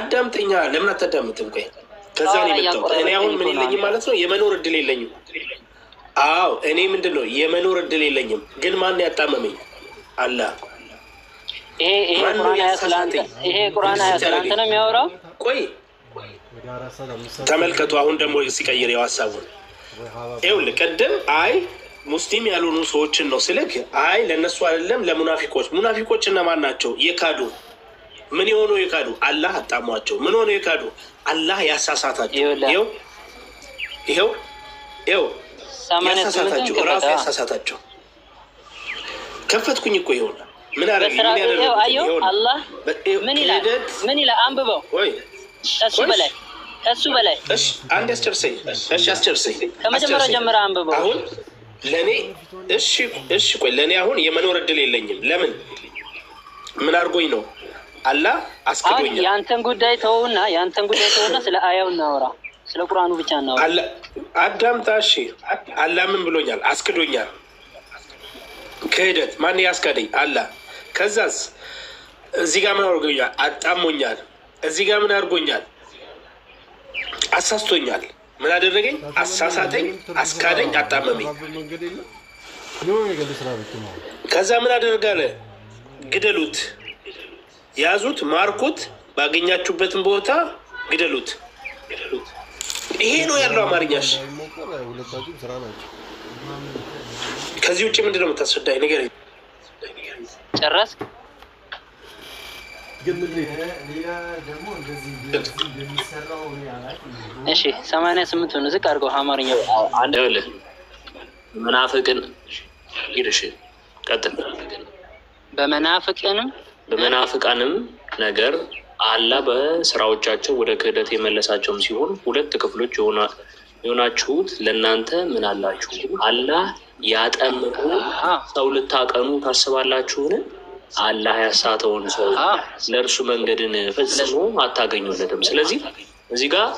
Speaker 1: አዳምጠኛ? ለምን አታዳምጥም? ቆይ ከዛ ነው የመጣሁት እኔ። አሁን ምን የለኝም ማለት ነው? የመኖር እድል የለኝም። አዎ እኔ ምንድን ነው የመኖር እድል የለኝም። ግን ማን ያጣመመኝ? አላህ።
Speaker 7: ይሄ ቁርአን አያስላንተ ነው የሚያወራው።
Speaker 1: ቆይ ተመልከቱ። አሁን ደግሞ ሲቀይር ያው ሐሳቡን ይኸውልህ። ቀደም አይ ሙስሊም ያልሆኑ ሰዎችን ነው ስልክ፣ አይ ለነሱ አይደለም ለሙናፊቆች። ሙናፊቆች እነማን ናቸው? የካዱ ምን የሆኑ የካዱ? አላህ አጣሟቸው። ምን ሆነ የካዱ? አላህ ያሳሳታቸው። ይኸው ያሳሳታቸው፣ ራሱ ያሳሳታቸው። ከፈትኩኝ እኮ ይሆን ምን አረግ
Speaker 7: አላህ ምን ይላል? አንብበው ወይ ከሱ በላይ
Speaker 1: እሺ፣ አንድ አስጨርሰኝ። እሺ አስጨርሰኝ፣
Speaker 7: ከመጀመሪያ ጀምራ አንብበው።
Speaker 1: አሁን ለኔ እሺ ቆይ ለኔ አሁን የመኖር እድል የለኝም። ለምን? ምን አድርጎኝ ነው? አላህ አስክዶኛል።
Speaker 7: ያንተን ጉዳይ ተውና ስለ አያው እናወራ። ስለ ቁርአኑ ብቻ እናወራ።
Speaker 1: አዳምጣ። እሺ አላህ ምን ብሎኛል? አስክዶኛል። ክህደት። ማን ያስካደኝ? አላህ። ከዛስ እዚህ ጋር ምን አድርጎኛል? አጣሞኛል። እዚህ ጋር ምን አድርጎኛል? አሳስቶኛል። ምን አደረገኝ? አሳሳተኝ፣ አስካደኝ፣ አጣመመኝ። ከዛ ምን አደረጋለ? ግደሉት፣ ያዙት፣ ማርኩት፣ ባገኛችሁበትን ቦታ ግደሉት። ይሄ ነው ያለው አማርኛሽ። ከዚህ ውጭ ምንድን ነው የምታስረዳኝ? ንገረኝ።
Speaker 7: ጨረስ? እሺ 88 ነው። ዝቅ አድርገው አማርኛው።
Speaker 8: አንድ ይኸውልህ መናፍቅን ይርሽ ቀጥል። በመናፍቃንም ነገር አላህ በስራዎቻቸው ወደ ክህደት የመለሳቸውም ሲሆን ሁለት ክፍሎች የሆናችሁት ለእናንተ ምን አላችሁ? አላህ ያጠመቁ ሰው ልታቀኑ ታስባላችሁን? አላህ ያሳተውን ሰው ለእርሱ መንገድን ፈጽሞ አታገኙለትም። ስለዚህ እዚህ ጋር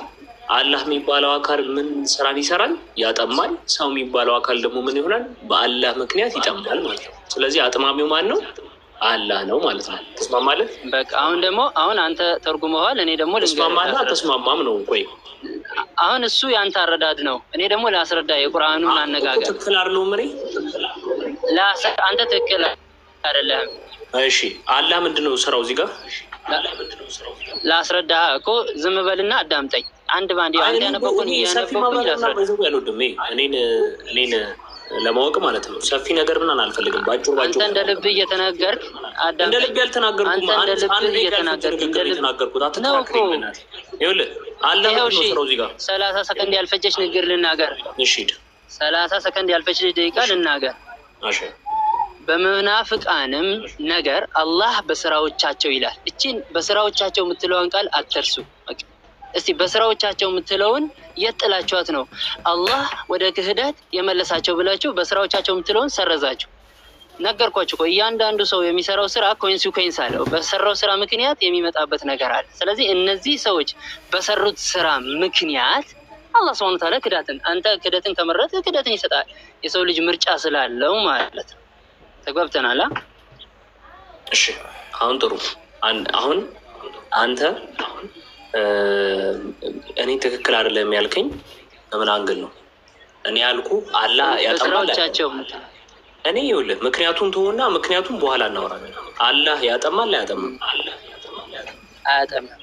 Speaker 8: አላህ የሚባለው አካል ምን ስራን ይሰራል? ያጠማል። ሰው የሚባለው አካል ደግሞ ምን ይሆናል? በአላህ ምክንያት ይጠማል ማለት ነው። ስለዚህ አጥማሚው ማን ነው? አላህ ነው ማለት ነው። ተስማማለህ?
Speaker 7: በቃ አሁን አንተ ተርጉመዋል። እኔ ደግሞ
Speaker 8: ተስማማና ተስማማም ነው። ቆይ
Speaker 7: አሁን እሱ ያንተ አረዳድ ነው። እኔ ደግሞ ላስረዳ የቁርአኑን አነጋገር።
Speaker 8: ትክክል አይደለም ምሪ
Speaker 7: አንተ ትክክል አይደለም።
Speaker 8: እሺ አላህ ምንድነው ስራው? እዚህ ጋር
Speaker 7: ላስረዳ እኮ ዝም በልና አዳምጠኝ። አንድ ባንድ አንተ ያነበብኩን
Speaker 8: ያልወድም እኔን ለማወቅ ማለት ነው። ሰፊ ነገር ምናምን አልፈልግም። ባጭሩ
Speaker 7: አንተ እንደ ልብ እየተናገርክ አዳም
Speaker 8: እንደ ልብ ያልተናገርኩ
Speaker 7: አንተ እንደ ልብ
Speaker 8: እየተናገርኩት አትተናገርኩ። ይኸውልህ አለ ነው ሰው እዚህ ጋር
Speaker 7: 30 ሰከንድ ያልፈጀች ንግግር ልናገር።
Speaker 8: እሺ
Speaker 7: 30 ሰከንድ ያልፈጀች ደቂቃ ልናገር።
Speaker 8: እሺ
Speaker 7: በመናፍቃንም ነገር አላህ በስራዎቻቸው ይላል። እቺን በስራዎቻቸው የምትለውን ቃል አትርሱ። እስቲ በስራዎቻቸው የምትለውን የጥላችኋት ነው አላህ ወደ ክህደት የመለሳቸው ብላችሁ በስራዎቻቸው የምትለውን ሰረዛችሁ። ነገርኳችሁ እኮ እያንዳንዱ ሰው የሚሰራው ስራ ኮንሲኩዌንስ አለው። በሰራው ስራ ምክንያት የሚመጣበት ነገር አለ። ስለዚህ እነዚህ ሰዎች በሰሩት ስራ ምክንያት አላህ ሱብሓነሁ ወተዓላ ክህደትን አንተ ክህደትን ከመረጥክ ክህደትን ይሰጣል። የሰው ልጅ ምርጫ ስላለው ማለት ነው። ተግባብተናል?
Speaker 8: እሺ አሁን ጥሩ። አሁን አንተ እኔ ትክክል አይደለም ያልከኝ በምን አንግል ነው? እኔ ያልኩ አላህ ያጠማል። እኔ ይኸውልህ ምክንያቱም ተውና ምክንያቱም በኋላ እናወራለን። አላህ ያጠማል አያጠማም?
Speaker 7: አያጠማም።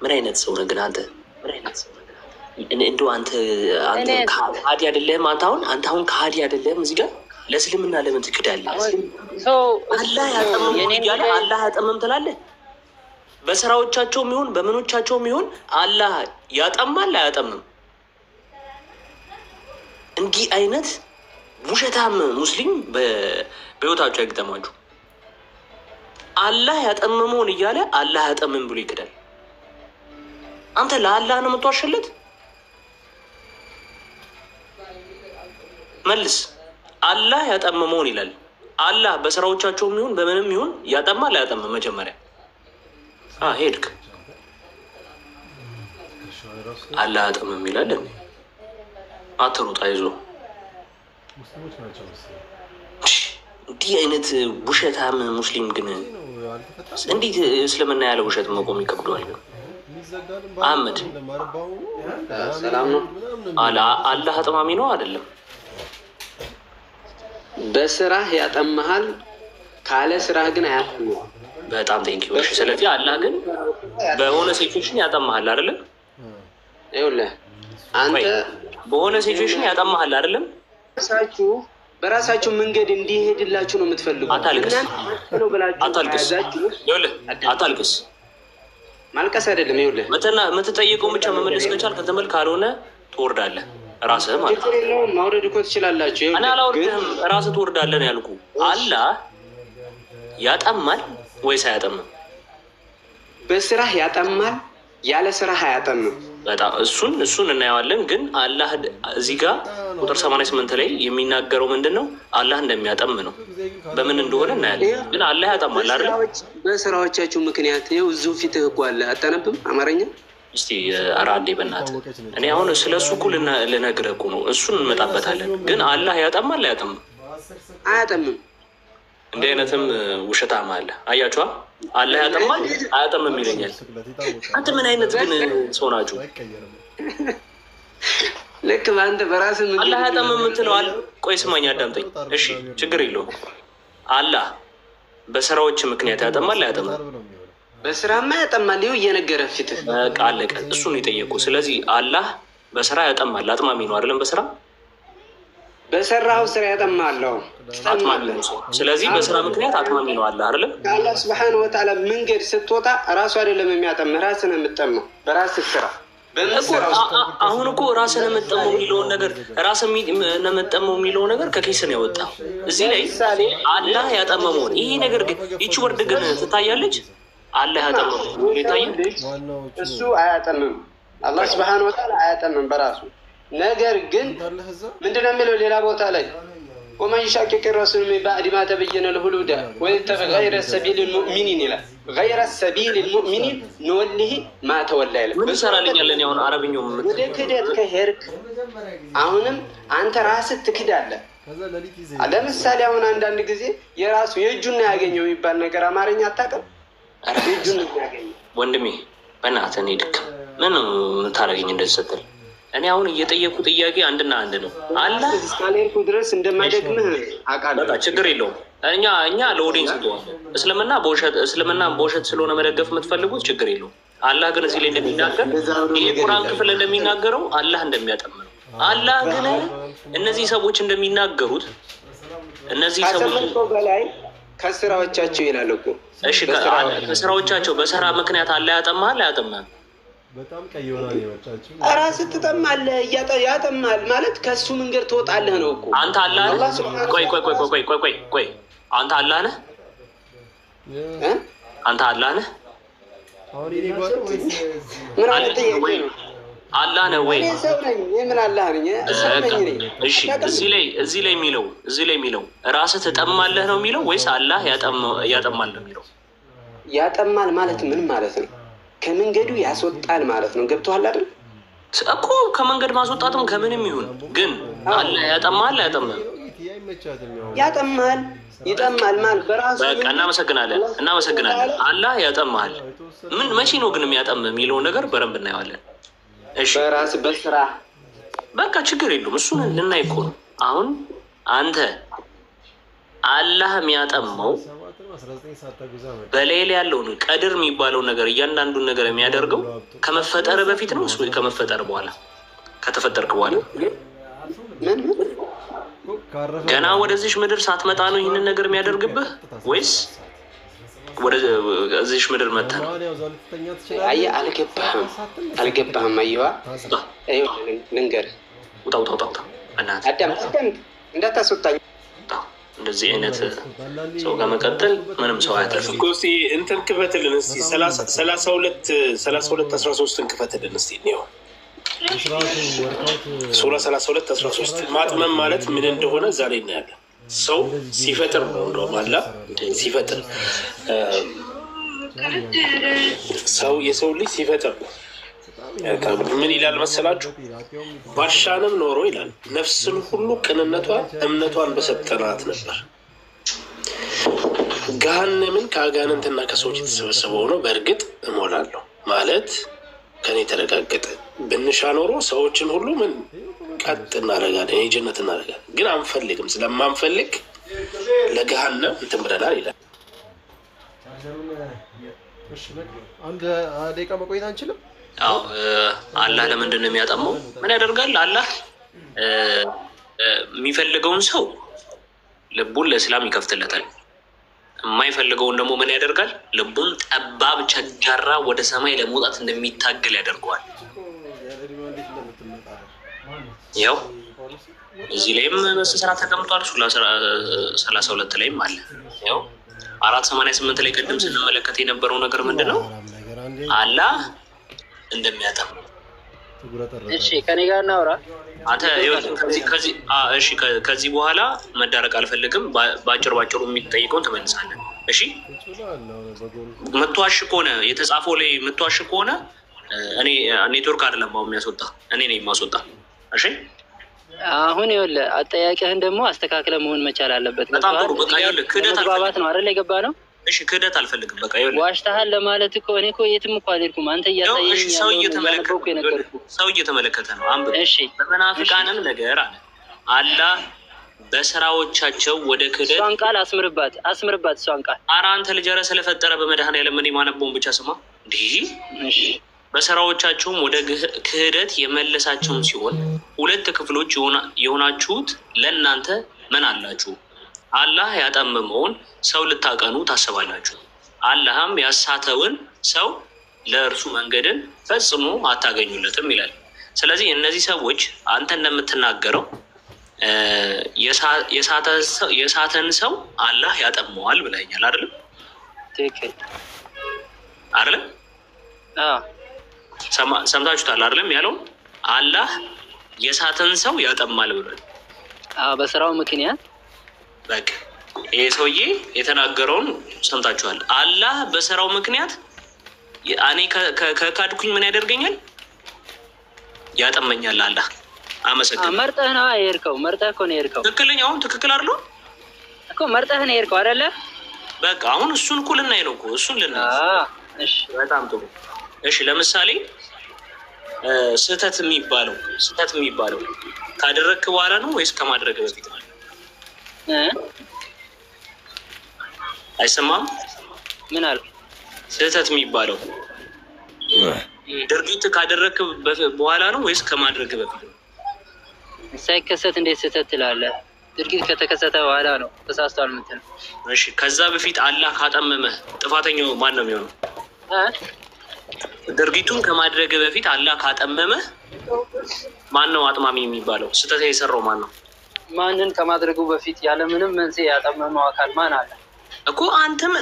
Speaker 8: ምን አይነት ሰው ነህ ግን አንተ? ምን አይነት ሰው ነህ? እንደው አንተ ከሃዲ አይደለህም? አንተ አሁን ከሃዲ አይደለህም? እዚህ ጋር ለእስልምና ለምን ትክዳለህ? አላህ ያጠማም እያለ አላህ ያጠማም ትላለህ። በስራዎቻቸውም ይሁን በምኖቻቸውም ይሁን አላህ ያጠማል አያጠምም? እንዲህ አይነት ውሸታም ሙስሊም በህይወታቸው አይገጠማችሁ። አላህ ያጠመመውን እያለ አላህ ያጠምም ብሎ ይክዳል። አንተ ለአላህ ነው የምትዋሸለት? መልስ። አላህ ያጠመመውን ይላል። አላህ በስራዎቻቸውም ይሁን በምንም ይሁን ያጠማል አያጠምም? መጀመሪያ ሄድክ አላህ ያጠምም ይላል። አትሩጥ፣ አይዞህ። እንዲህ አይነት ውሸታም ሙስሊም ግን እንዴት እስልምና ያለ ውሸት መቆም ይከብደዋል? አህመድ
Speaker 10: ሰላም ነው።
Speaker 8: አላህ አጥማሚ ነው አይደለም?
Speaker 10: በስራህ ያጠማሃል፣ ካለ ስራህ ግን አያጠማም።
Speaker 8: በጣም ቴንኪው። እሺ ስለዚህ አላህ ግን በሆነ ሲቹዌሽን ያጠማሃል አይደለም?
Speaker 10: ይኸውልህ አንተ
Speaker 8: በሆነ ሲቹዌሽን ያጠማሃል አይደለም?
Speaker 10: በራሳችሁ መንገድ እንዲሄድላችሁ ነው የምትፈልጉ።
Speaker 8: አታልቅስ። ይኸውልህ አታልቅስ።
Speaker 10: ማልቀስ አይደለም። ይኸውልህ
Speaker 8: የምትጠይቀውን ብቻ መመለስ ከቻልክ ከተመል፣ ካልሆነ ትወርዳለህ ራስህ ማለት ነው።
Speaker 10: ማውረድ እኮ ትችላላችሁ።
Speaker 8: እኔ አላወርድህም፣ ራስህ ትወርዳለህ ነው ያልኩህ። አላህ ያጠማል ወይስ አያጠምም?
Speaker 10: በስራህ ያጠማል፣ ያለ ስራህ አያጠምም።
Speaker 8: በጣም እሱን እናየዋለን። ግን አላህ እዚህ ጋር ቁጥር 88 ላይ የሚናገረው ምንድን ነው? አላህ እንደሚያጠም ነው። በምን እንደሆነ እናያለን። ግን አላህ ያጠማል አይደል?
Speaker 10: በስራዎቻችሁ ምክንያት ይኸው እዚሁ ፊትህ እኮ አለ። አታነብም አማርኛ?
Speaker 8: እስቲ ኧረ አንዴ በእናትህ። እኔ አሁን ስለ እሱ እኮ ልነግርህ እኮ ነው። እሱን እንመጣበታለን። ግን አላህ ያጠማል አያጠምም?
Speaker 10: አያጠምም።
Speaker 8: እንዲህ አይነትም ውሸታም አለ። አያችኋ? አላህ ያጠማል አያጠምም ይለኛል። አንተ ምን አይነት ግን ሰው ናችሁ?
Speaker 10: ልክ በአንተ በራስህ ምን
Speaker 8: አላህ ያጠምም የምትለው ቆይ ስማኝ፣ አዳምጠኝ እሺ። ችግር የለውም። አላህ በስራዎች ምክንያት ያጠማል አያጠምም?
Speaker 10: በስራማ ያጠማል። ይኸው እየነገረህ ፊትህ
Speaker 8: በቃ አለቀ። እሱን የጠየቁ። ስለዚህ አላህ በስራ ያጠማል። አጥማሚ ነው አይደለም? በሰራው ስራ ያጠማለሁ። ስለዚህ በስራ ምክንያት አጥማሚ ነው አለ አይደለም?
Speaker 10: ከአላህ ሱብሓነሁ ወተዓላ መንገድ ስትወጣ ራሱ አይደለም የሚያጠም፣ ራስን የምትጠመው በራስህ ስራ።
Speaker 8: አሁን እኮ ራስን የምትጠመው የሚለውን ነገር ራስን የምትጠመው የሚለው ነገር ከኬስ ነው ያወጣው። እዚህ ላይ አላህ ያጠመመውን ይሄ ነገር ግን ይቺ ወርድ ግን ትታያለች። አላህ ያጠመመው ይታያል።
Speaker 10: እሱ አያጠምም። አላህ ሱብሓነሁ ወተዓላ አያጠምም በራሱ ነገር ግን ምንድን ነው የሚለው ሌላ ቦታ ላይ ወመን ዩሻቂቅ ረሱል ሚን ባዕድ ማ ተበየነ ለሁል ሁዳ ወየተቢዕ ገይረ ሰቢሊል ሙእሚኒን ይላል። ገይረ ሰቢሊል ሙእሚኒን ንወሊሂ ማ ተወላ ይላል።
Speaker 8: ምን ይሰራልኛል? እኔ አሁን አረብኛው
Speaker 10: ወደ ክህደት ከሄድክ አሁንም አንተ ራስህ ትክዳለህ። ለምሳሌ አሁን አንዳንድ ጊዜ የራሱ የእጁን ነው ያገኘው የሚባል ነገር አማርኛ አታውቅም? የእጁን ነው ያገኘው።
Speaker 8: ወንድሜ በእናትህ እኔ ድክ ምን የምታደርገኝ እንደዚህ ስትል እኔ አሁን እየጠየቁ ጥያቄ አንድና አንድ ነው። አላህ
Speaker 10: እስካሌርኩ ድረስ እንደማይደክምህ አውቃለሁ።
Speaker 8: በቃ ችግር የለውም። እኛ ለኦዲየንስ እንደሆነ እስልምና በውሸት ስለሆነ መደገፍ የምትፈልጉት ችግር የለውም። አላህ ግን እዚህ ላይ እንደሚናገር ይሄ ቁርአን ክፍል እንደሚናገረው አላህ እንደሚያጠም ነው። አላህ ግን እነዚህ ሰዎች እንደሚናገሩት እነዚህ ሰዎች
Speaker 10: በላይ ከስራዎቻቸው ይላል እኮ።
Speaker 8: እሺ ከስራዎቻቸው በስራ ምክንያት አላህ ያጠማል አያጠማም?
Speaker 11: በጣም ቀይውና ነው የወጣችው።
Speaker 10: ራስ ትጠማል ያጠማል ማለት ከሱ መንገድ ትወጣለህ ነው እኮ።
Speaker 8: አንተ አላህ ቆይ አንተ አላህ ነህ? አንተ አላህ ነህ?
Speaker 11: አሁን ይሄ ጓት ወይስ
Speaker 10: ምን ማለት ነው?
Speaker 8: አላህ ነው ወይ?
Speaker 10: ሰው ነኝ ምን አላህ ነኝ ሰው ነኝ።
Speaker 8: እሺ እዚህ ላይ የሚለው ራስህ ትጠማለህ ነው የሚለው ወይስ አላህ ያጠማል ነው የሚለው?
Speaker 10: ያጠማል ማለት ምን ማለት ነው? ከመንገዱ ያስወጣል ማለት ነው። ገብቶሃል አይደል
Speaker 8: እኮ? ከመንገድ ማስወጣትም ከምንም ይሁን ግን አላህ ያጠማል አያጠማም?
Speaker 10: ያጠማል ይጠማል ማለት በራሱ።
Speaker 8: በቃ እናመሰግናለን። አላህ ያጠማል። ምን መቼ ነው ግን የሚያጠም የሚለውን ነገር በረንብ እናየዋለን። እሺ
Speaker 10: በራስ በስራ
Speaker 8: በቃ ችግር የለውም። እሱን ልናይ እኮ ነው። አሁን አንተ አላህ የሚያጠማው በሌላ ያለውን ቀድር የሚባለው ነገር እያንዳንዱን ነገር የሚያደርገው ከመፈጠር በፊት ነው ወይ ከመፈጠር በኋላ? ከተፈጠርክ በኋላ ገና ወደዚህ ምድር ሳትመጣ ነው ይህንን ነገር የሚያደርግብህ ወይስ ወደዚህ ምድር መጣ ነው?
Speaker 10: አይ አልገባህም። አይዋ ልንገርህ።
Speaker 8: ውጣ
Speaker 10: አዳም እንዳታስወጣኝ።
Speaker 8: እንደዚህ አይነት ሰው ጋር መቀጠል ምንም ሰው አያተርፍም
Speaker 1: እኮ። እስኪ እንትን ክፈትልን እስኪ 32:13 ክፈትልን እስኪ ነው ሱራ 32:13 ማጥመም ማለት ምን እንደሆነ ዛሬ እናያለን። ሰው ሲፈጥር ነው እንደውም አላህ ሲፈጥር ሰው የሰው ልጅ ሲፈጥር ምን ይላል መሰላችሁ? ባሻንም ኖሮ ይላል ነፍስን ሁሉ ቅንነቷን እምነቷን በሰጠናት ነበር። ገሃነምን ከአጋንንትና ከሰዎች የተሰበሰበው ነው በእርግጥ እሞላለሁ ማለት ከኔ ተረጋገጠ። ብንሻ ኖሮ ሰዎችን ሁሉ ምን ቀጥ እናደርጋለን፣ የጀነት እናደርጋለን። ግን አንፈልግም። ስለማንፈልግ ለገሃነም እንትን ብለናል ይላል።
Speaker 11: አንድ ደቂቃ መቆየት አንችልም?
Speaker 8: አዎ አላህ ለምንድን ነው የሚያጠማው? ምን ያደርጋል? አላህ የሚፈልገውን ሰው ልቡን ለእስላም ይከፍትለታል። የማይፈልገውን ደግሞ ምን ያደርጋል? ልቡን ጠባብ ቸጋራ ወደ ሰማይ ለመውጣት እንደሚታገል ያደርገዋል። ያው እዚህ ላይም ስራ ተቀምጧል። 32 ላይም አለ። ያው 488 ላይ ቅድም ስንመለከት የነበረው ነገር ምንድን ነው? አላህ እንደሚያጠም ነው።
Speaker 7: እሺ ከኔ ጋር እናውራ።
Speaker 8: አንተ ከዚህ በኋላ መዳረቅ አልፈልግም። ባጭሩ የሚጠይቀውን ትመልሳለህ። እሺ ምትዋሽ ከሆነ የተጻፈው ላይ ምትዋሽ ከሆነ እኔ ኔትወርክ አይደለም አሁን የሚያስወጣ እኔ ነኝ የማስወጣ። እሺ
Speaker 7: አሁን ይኸውልህ አጠያቂህን ደግሞ አስተካክለ መሆን መቻል አለበት።
Speaker 8: በጣም ጥሩ። በቃ ይኸውልህ ክህደት
Speaker 7: ነው አይደል? የገባ ነው።
Speaker 8: እሺ ክህደት አልፈልግም። በቃ ይኸውልህ
Speaker 7: ዋሽተሃል ለማለት እኮ እኔ እኮ የትም እኮ አልሄድኩም። አንተ እያሳየኝ
Speaker 8: ሰው እየተመለከተ ነው። አንብብ። እሺ በመናፍቃንም ነገር አለ አላህ በስራዎቻቸው ወደ ክህደት
Speaker 7: እሷን ቃል አስምርባት እሷን ቃል።
Speaker 8: ኧረ አንተ ልጅ ኧረ ስለፈጠረ በመድኃኒዓለም እኔ ማነበውን ብቻ ስማ። እንዲህ በስራዎቻቸውም ወደ ክህደት የመለሳቸውን ሲሆን ሁለት ክፍሎች የሆናችሁት ለእናንተ ምን አላችሁ? አላህ ያጠመመውን ሰው ልታቀኑ ታስባላችሁ። አላህም ያሳተውን ሰው ለእርሱ መንገድን ፈጽሞ አታገኙለትም ይላል። ስለዚህ እነዚህ ሰዎች አንተ እንደምትናገረው የሳተን ሰው አላህ ያጠመዋል ብለኛል አይደለም?
Speaker 7: ትክክል
Speaker 8: አይደለም? ሰምታችሁታል አይደለም? ያለው አላህ የሳተን ሰው ያጠማል ብሏል።
Speaker 7: በስራው ምክንያት
Speaker 8: በቃ ይሄ ሰውዬ የተናገረውን ሰምታችኋል። አላህ በስራው ምክንያት እኔ ከካድኩኝ ምን ያደርገኛል? ያጠመኛል። አላህ አመሰግናለሁ።
Speaker 7: መርጠህ ነው የሄድከው። መርጠህ እኮ ነው የሄድከው።
Speaker 8: ትክክለኛውን ትክክል አይደል
Speaker 7: እኮ መርጠህ ነው የሄድከው አይደለ?
Speaker 8: በቃ አሁን እሱን እኮ ልናይ ነው እኮ እሱን ልናይ።
Speaker 7: እሺ
Speaker 8: በጣም ጥሩ። እሺ ለምሳሌ ስህተት የሚባለው ካደረግክ በኋላ ነው ወይስ ከማድረግ በፊት ነው? አይሰማም?
Speaker 7: ምን አልክ?
Speaker 8: ስህተት የሚባለው ድርጊት ካደረክ በኋላ ነው ወይስ ከማድረግ በፊት ነው?
Speaker 7: ሳይከሰት እንዴት ስህተት ትላለህ? ድርጊት ከተከሰተ በኋላ ነው ተሳስቷል የምትለው።
Speaker 8: እሺ ከዛ በፊት አላህ ካጠመመህ ጥፋተኛው ማን ነው የሚሆነው? ድርጊቱን ከማድረግ በፊት አላህ ካጠመመህ ማን ነው አጥማሚ የሚባለው? ስህተት የሰራው ማን ነው?
Speaker 7: ማንን ከማድረጉ በፊት ያለምንም መንስኤ ያጠመመው አካል ማን አለ
Speaker 8: እኮ? አንተም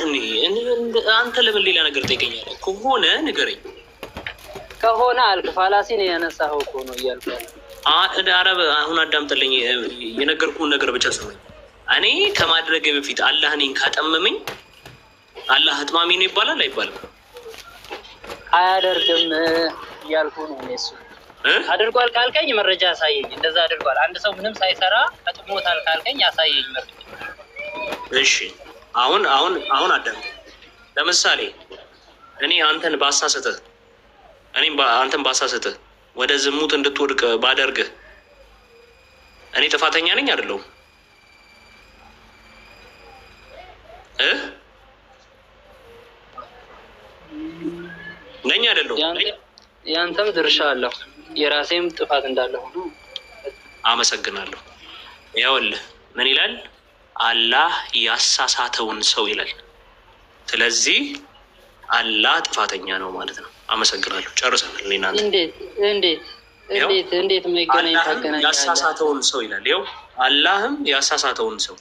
Speaker 8: አንተ ለምን ሌላ ነገር ትጠይቀኛለህ? ከሆነ ንገረኝ።
Speaker 7: ከሆነ አልክ ፋላሲን ያነሳኸው እኮ ነው እያልኩ ያለው።
Speaker 8: አረብ አሁን አዳምጥልኝ፣ የነገርኩህን ነገር ብቻ ስማኝ። እኔ ከማድረግ በፊት አላህ እኔን ካጠመመኝ አላህ አጥማሚ ነው ይባላል አይባልም?
Speaker 7: አያደርግም እያልኩ ነው። እሱ አድርጓል ካልከኝ መረጃ አሳየኝ። እንደዛ አድርጓል አንድ ሰው ምንም ሳይሰራ አጥሞታል ካልከኝ አሳየኝ መረጃ።
Speaker 8: እሺ አሁን አዳምጥ። ለምሳሌ እኔ አንተን ባሳሰተ አንተን ባሳሰተ ወደ ዝሙት እንድትወድቅ ባደርግህ እኔ ጥፋተኛ ነኝ አይደለሁም? ነኝ አይደለሁም?
Speaker 7: ያንተም ድርሻ አለው የራሴም ጥፋት እንዳለው።
Speaker 8: አመሰግናለሁ። ይኸውልህ ምን ይላል? አላህ ያሳሳተውን ሰው ይላል። ስለዚህ አላህ ጥፋተኛ ነው ማለት ነው። አመሰግናለሁ። ጨርሰናል።
Speaker 7: እንዴት መገናኝ ታገናኛለህ?
Speaker 8: ያሳሳተውን ሰው ይላል። ይኸው አላህም ያሳሳተውን ሰው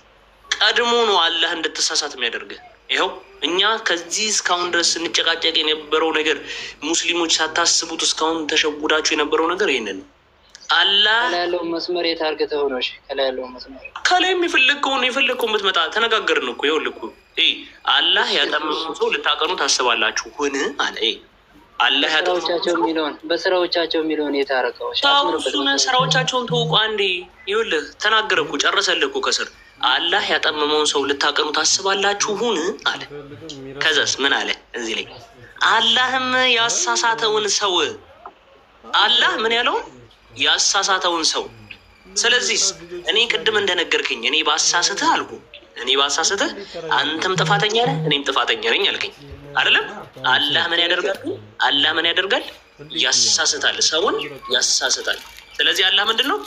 Speaker 8: ቀድሞ ነው አላህ እንድትሳሳት የሚያደርግህ። ይኸው እኛ ከዚህ እስካሁን ድረስ ስንጨቃጨቅ የነበረው ነገር ሙስሊሞች ሳታስቡት እስካሁን ተሸጉዳችሁ የነበረው ነገር ይህንን ነው። አላህ
Speaker 7: ከላይ ያለው መስመር የታርገተው ነው። እሺ ከላይ ያለው መስመር
Speaker 8: ከላይም የፈለግከውን ብትመጣ ተነጋገርን እኮ። ይኸውልህ እኮ አላህ ያጠመመውን ሰው ልታቀኑ ታስባላችሁ ሆነ አለ። አላህ በስራዎቻቸው የሚለውን የታረቀው እሱን ስራዎቻቸውን ተውቁ። አንዴ ይኸውልህ ተናገረ እኮ ጨረሰልህ እኮ ከስር አላህ ያጠመመውን ሰው ልታቀኑ ታስባላችሁን አለ። ከዛስ ምን አለ እዚህ ላይ? አላህም ያሳሳተውን ሰው አላህ ምን ያለውን ያሳሳተውን ሰው። ስለዚህ እኔ ቅድም እንደነገርከኝ እኔ ባሳስተህ አልኩ። እኔ ባሳስተህ አንተም ጥፋተኛ ነህ እኔም ጥፋተኛ ነኝ አልከኝ አይደለም? አላህ ምን ያደርጋል? ያሳስታል፣ ሰውን ያሳስታል። ስለዚህ አላህ ምንድን ነው?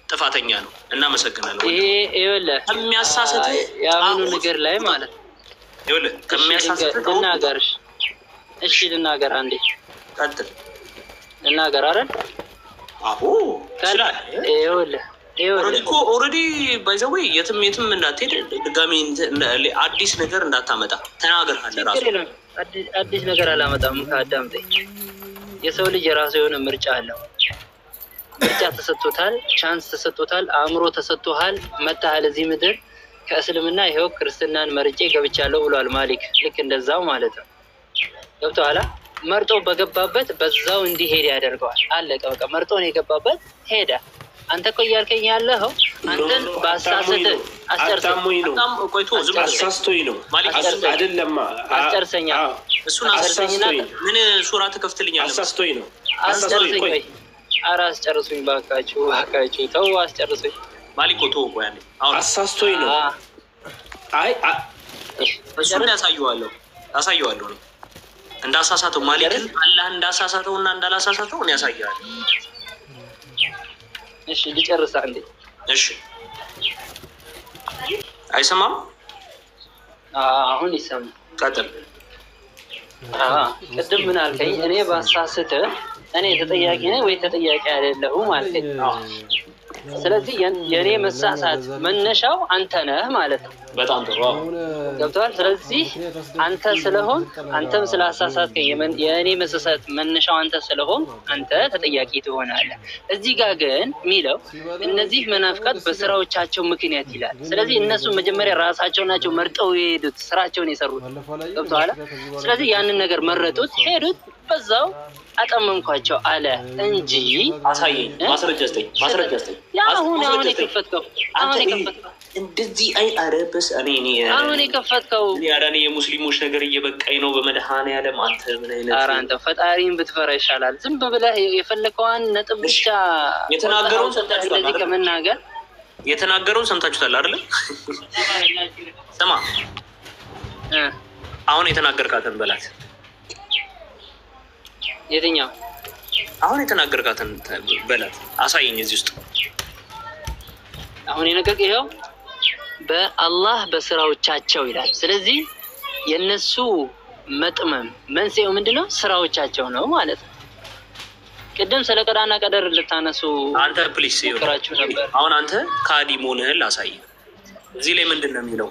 Speaker 8: ጥፋተኛ ነው። እናመሰግናለን።
Speaker 7: ይኸውልህ
Speaker 8: ከሚያሳስትህ
Speaker 7: የአሁኑ ነገር ላይ ማለት ነው።
Speaker 8: ይኸውልህ ከሚያሳስትህ
Speaker 7: ልናገር። እሺ ልናገር፣ አንዴ
Speaker 8: ቀጥል።
Speaker 7: ልናገር አይደል?
Speaker 8: አዎ ይችላል።
Speaker 7: ይኸውልህ
Speaker 8: ኦልሬዲ ባይ ዘ ዌይ የትም እንዳትሄድ ድጋሚ አዲስ ነገር እንዳታመጣ ተናገርሃል። ራሱ
Speaker 7: አዲስ ነገር አላመጣም። ከአዳምጠኝ። የሰው ልጅ የራሱ የሆነ ምርጫ አለው። ምርጫ ተሰጥቶታል፣ ቻንስ ተሰጥቶታል፣ አእምሮ ተሰጥቶሃል። መታሃል እዚህ ምድር ከእስልምና ይኸው ክርስትናን መርጬ ገብቻለሁ ብሏል ማሊክ። ልክ እንደዛው ማለት ነው። ገብቶሃል? መርጦ በገባበት በዛው እንዲሄድ ያደርገዋል። አለቀ በቃ። መርጦ ነው የገባበት ሄደ። አንተ እኮ እያልከኝ ያለኸው አንተን በአሳሰተ አስጨርሰኝ
Speaker 8: ነው ማሊክ አይደለም።
Speaker 7: አስጨርሰኛ
Speaker 8: እሱን አስጨርሰኝና ምን ሱራ ትከፍትልኛለህ? አሳስቶኝ ነው።
Speaker 7: አስጨርሰኝ። ኧረ አስጨርሱኝ ባካችሁ፣ ተው አስጨርሱኝ።
Speaker 8: ማሊኮ ተው ቆይ አንዴ። አሁን አሳስቶኝ ነው። አይ እሱን ያሳየዋለሁ ነው እንዳሳሳተው ማሊክን አላህ እንዳሳሳተውና እንዳላሳሳተው ነው ያሳያል።
Speaker 7: እሺ ልጨርስ አንዴ።
Speaker 8: እሺ አይሰማም?
Speaker 7: አሁን ይሰማል።
Speaker 8: ቀጥል።
Speaker 7: ቅድም ምን አልከኝ? እኔ ባሳስተህ እኔ ተጠያቂ ነኝ ወይ ተጠያቂ አይደለሁም አልከኝ። ስለዚህ የእኔ መሳሳት መነሻው አንተ ነህ ማለት ነው።
Speaker 8: በጣም ጥሩ
Speaker 7: ገብቶሃል? ስለዚህ አንተ ስለሆን አንተም ስላሳሳትከኝ የእኔ መሳሳት መነሻው አንተ ስለሆን አንተ ተጠያቂ ትሆናለህ። እዚህ ጋር ግን የሚለው እነዚህ መናፍቃት በስራዎቻቸው ምክንያት ይላል። ስለዚህ እነሱ መጀመሪያ ራሳቸው ናቸው መርጠው የሄዱት ስራቸውን የሰሩት። ገብቶሃል? ስለዚህ ያንን ነገር መረጡት፣ ሄዱት፣ በዛው አጠመምኳቸው አለ እንጂ
Speaker 8: አሳየኝ። ማስረጃ ስጠኝ።
Speaker 7: አሁን የከፈትከው
Speaker 8: እንደዚህ አይ አረበስ
Speaker 7: አሁን የከፈትከው
Speaker 8: ያዳኔ የሙስሊሞች ነገር እየበቃኝ ነው። በመድኃኔዓለም አንተ ምን አይነት
Speaker 7: አንተ ፈጣሪን ብትፈራ ይሻላል። ዝም ብለህ የፈለከዋን ነጥብ ብቻ
Speaker 8: የተናገረውን ሰምታችሁታል
Speaker 7: ከመናገር
Speaker 8: የተናገረውን ሰምታችሁታል አይደል? ስማ አሁን የተናገርካትን በላት።
Speaker 7: የትኛው
Speaker 8: አሁን የተናገርካትን በላት አሳየኝ እዚህ ውስጥ
Speaker 7: አሁን የነገርኩህ ይኸው በአላህ በስራዎቻቸው ይላል። ስለዚህ የነሱ መጥመም መንስኤው ምንድነው? ስራዎቻቸው ነው ማለት ነው። ቅድም ስለ ቀዳና ቀደር ልታነሱ
Speaker 8: አንተ ፕሊስ ይወራችሁ ነበር። አሁን አንተ ካዲ መሆንህን ላሳይ። እዚህ ላይ ምንድነው የሚለው?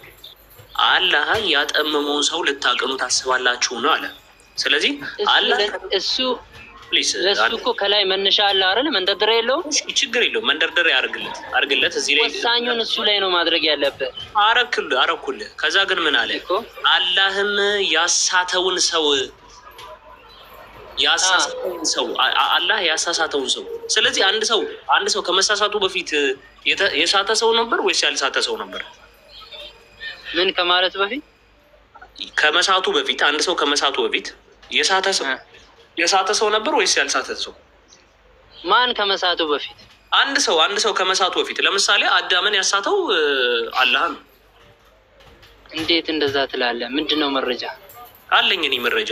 Speaker 8: አላህ ያጠመመውን ሰው ልታቀኑ ታስባላችሁ ነው አለ። ስለዚህ አላህ
Speaker 7: እሱ ለሱ እኮ ከላይ መነሻ አለ አይደል? መንደርደሪያ የለውም።
Speaker 8: ችግር የለውም። መንደርደሪያ አርግለት እዚህ ላይ
Speaker 7: ወሳኙን እሱ ላይ ነው ማድረግ ያለበት።
Speaker 8: አረኩልህ። ከዛ ግን ምን አለ? አላህም ያሳተውን ሰው አላህ ያሳሳተውን ሰው። ስለዚህ አንድ ሰው ከመሳሳቱ በፊት የሳተ ሰው ነበር ወይስ ያልሳተ ሰው ነበር?
Speaker 7: ምን ከማለት በፊት
Speaker 8: ከመሳቱ በፊት አንድ ሰው ከመሳቱ በፊት የሳተ ሰው ነበር ወይስ ያልሳተ ሰው?
Speaker 7: ማን ከመሳቱ በፊት?
Speaker 8: አንድ ሰው ከመሳቱ በፊት ለምሳሌ አዳምን ያሳተው አላህ ነው።
Speaker 7: እንዴት እንደዛ ትላለህ? ምንድነው መረጃ
Speaker 8: አለኝ እኔ መረጃ።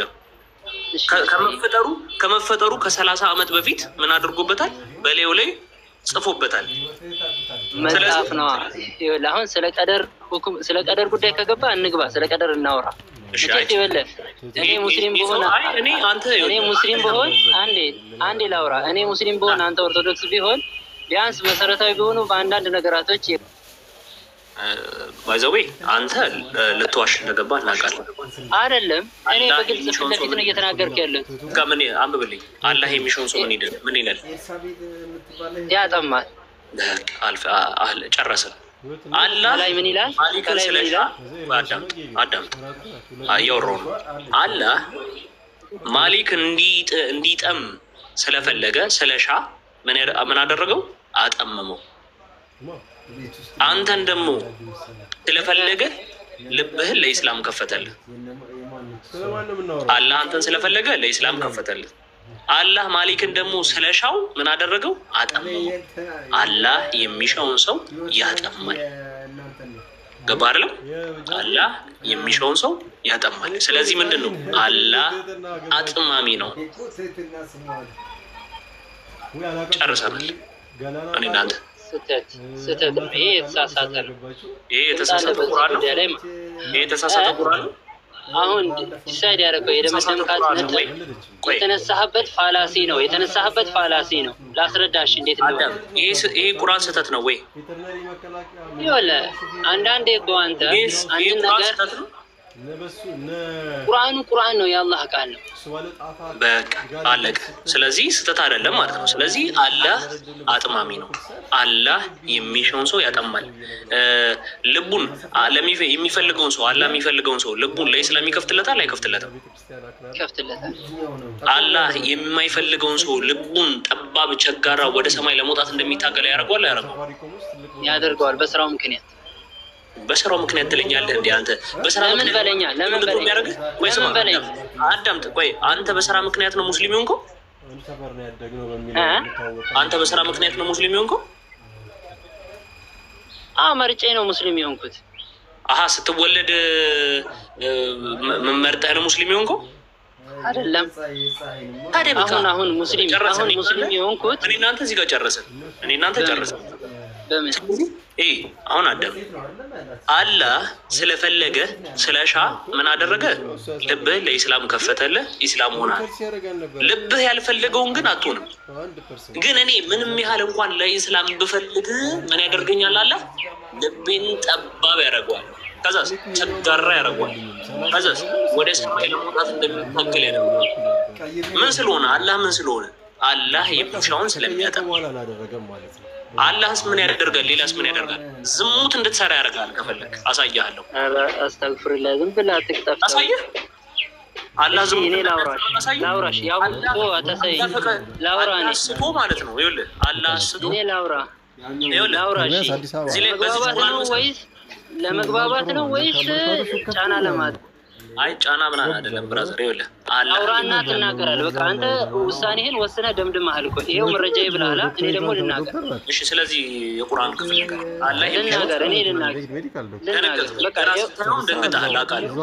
Speaker 8: ከመፈጠሩ ከ30 ዓመት በፊት ምን አድርጎበታል? በላዩ ላይ ጽፎበታል።
Speaker 7: መጽሐፍ ነው። አሁን ስለ ቀደር ጉዳይ ከገባ እንግባ፣ ስለ ቀደር እናወራ። እሺ ይበለ እኔ ሙስሊም ብሆን አንዴ ላውራ። እኔ ሙስሊም ብሆን አንተ ኦርቶዶክስ ቢሆን ቢያንስ መሰረታዊ ቢሆኑ በአንዳንድ ነገራቶች
Speaker 8: ባይዘዌ አንተ ልትዋሽ እንደገባ እናውቃለን።
Speaker 7: አይደለም እኔ በግልጽ ለፊት ነው እየተናገርኩ ያለው።
Speaker 8: ከምን አንብብልኝ። አላህ የሚሾን ሰው ምን ይላል?
Speaker 7: ያጠማል።
Speaker 8: ጨረሰ። አላህ
Speaker 7: ላይ ምን ይላል?
Speaker 8: ማሊክን ስለሻ አዳምጥ እያወራሁ ነው። አላህ ማሊክ እንዲጠም ስለፈለገ ስለሻ ምን አደረገው? አጠመመው። አንተን ደግሞ ስለፈለገ ልብህን ለኢስላም ከፈተልህ። አላህ አንተን ስለፈለገ ለኢስላም ከፈተልህ። አላህ ማሊክን ደግሞ ስለሻው ምን አደረገው? አጠመመው። አላህ የሚሻውን ሰው ያጠማል። ገባ አይደለም? አላህ የሚሻውን ሰው ያጠማል። ስለዚህ ምንድነው? አላህ አጥማሚ ነው። ጨርሰናል። እኔ እናንተ
Speaker 7: ስተት ይሄ የተሳሳተ ነው።
Speaker 8: ይሄ የተሳሳተ ቁርአን ነው። ይሄ የተሳሳተ ቁርአን ነው።
Speaker 7: አሁን ዲሳይድ ያደረገው የደመደምካት ነጥብ የተነሳህበት ፋላሲ ነው። ላስረዳሽ እንዴት ነው።
Speaker 8: ይሄ ቁርአን ስተት ነው ወይ?
Speaker 7: ይኸውልህ አንዳንዴ እኮ አንተ አንድ ነገር ቁርአን ነው፣ የአላህ ቃል ነው።
Speaker 8: በቃ አለቀ። ስለዚህ ስተት አይደለም ማለት ነው። ስለዚህ አላህ አጥማሚ ነው። አላህ የሚሻውን ሰው ያጠማል። ልቡን የሚፈልገውን ሰው አላህ የሚፈልገውን ሰው ልቡን ለኢስላም ይከፍትለታል አይከፍትለትም?
Speaker 7: ይከፍትለታል።
Speaker 8: አላህ የማይፈልገውን ሰው ልቡን ጠባብ ቸጋራ ወደ ሰማይ ለመውጣት እንደሚታገል ያደርገዋል አያደርገውም?
Speaker 7: ያደርገዋል። በስራው ምክንያት ትለኛለህ እንዴ አንተ? በስራ ለምን በለኛ? ለምን በለኛ?
Speaker 8: አዳምጥ። ቆይ አንተ በስራ ምክንያት ነው ሙስሊም ሆንከው? አንተ በስራ ምክንያት ነው ሙስሊም ሆንከው?
Speaker 7: መርጬ ነው ሙስሊም የሆንኩት።
Speaker 8: ስትወለድ መርጠህ ነው ሙስሊም የሆንከው?
Speaker 7: አይደለም። አሁን ሙስሊም የሆንኩት
Speaker 8: እኔ እናንተ እዚህ ጋር ጨረስን።
Speaker 7: በምን
Speaker 8: አሁን አዳም አላህ ስለፈለገ ስለሻ ምን አደረገ? ልብህ ለኢስላም ከፈተልህ፣ ኢስላም ሆናል። ልብህ ያልፈለገውን ግን አትሆንም። ግን እኔ ምንም ያህል እንኳን ለኢስላም ብፈልግ ምን ያደርገኛል? አላህ ልቤን ጠባብ ያደርገዋል። ከዛስ ቸጋራ ያደርገዋል። ከዛስ ወደ ሰማይ ለመውጣት እንደሚታገል ያደርገዋል። ምን ስለሆነ? አላህ የሚሻውን ስለሚያጠም። አላህስ ምን ያደርጋል? ሌላስ ምን ያደርጋል? ዝሙት እንድትሰራ ያደርጋል። ከፈለክ አሳያለሁ።
Speaker 7: አስተግፍሩላህ። ዝም ብለህ አትቅጠፍ።
Speaker 8: አሳየህ። አላህ ዝሙት
Speaker 7: ላውራሽ ያው አታሳይ። ላውራ እኔ
Speaker 8: ስቶ ማለት ነው። ይኸውልህ አላህ ስቶ
Speaker 7: እኔ ላውራሽ
Speaker 8: እዚህ ላይ
Speaker 7: ለመግባባት ነው ወይስ ጫና ለማድረግ?
Speaker 8: አይ ጫና ምናምን አይደለም ብራዘር። ይኸውልህ
Speaker 7: አውራና ትናገራለህ። በቃ አንተ ውሳኔህን ወስነህ ደምድመሃል እኮ። ይሄው መረጃዬ ብለሃል። እኔ ደግሞ ልናገር።
Speaker 8: እሺ፣ ስለዚህ የቁርአን ክፍል ነገር አላህ
Speaker 7: ልናገር። እኔ ልናገር።
Speaker 8: በቃ ደንግጠሃል አውቃለሁ።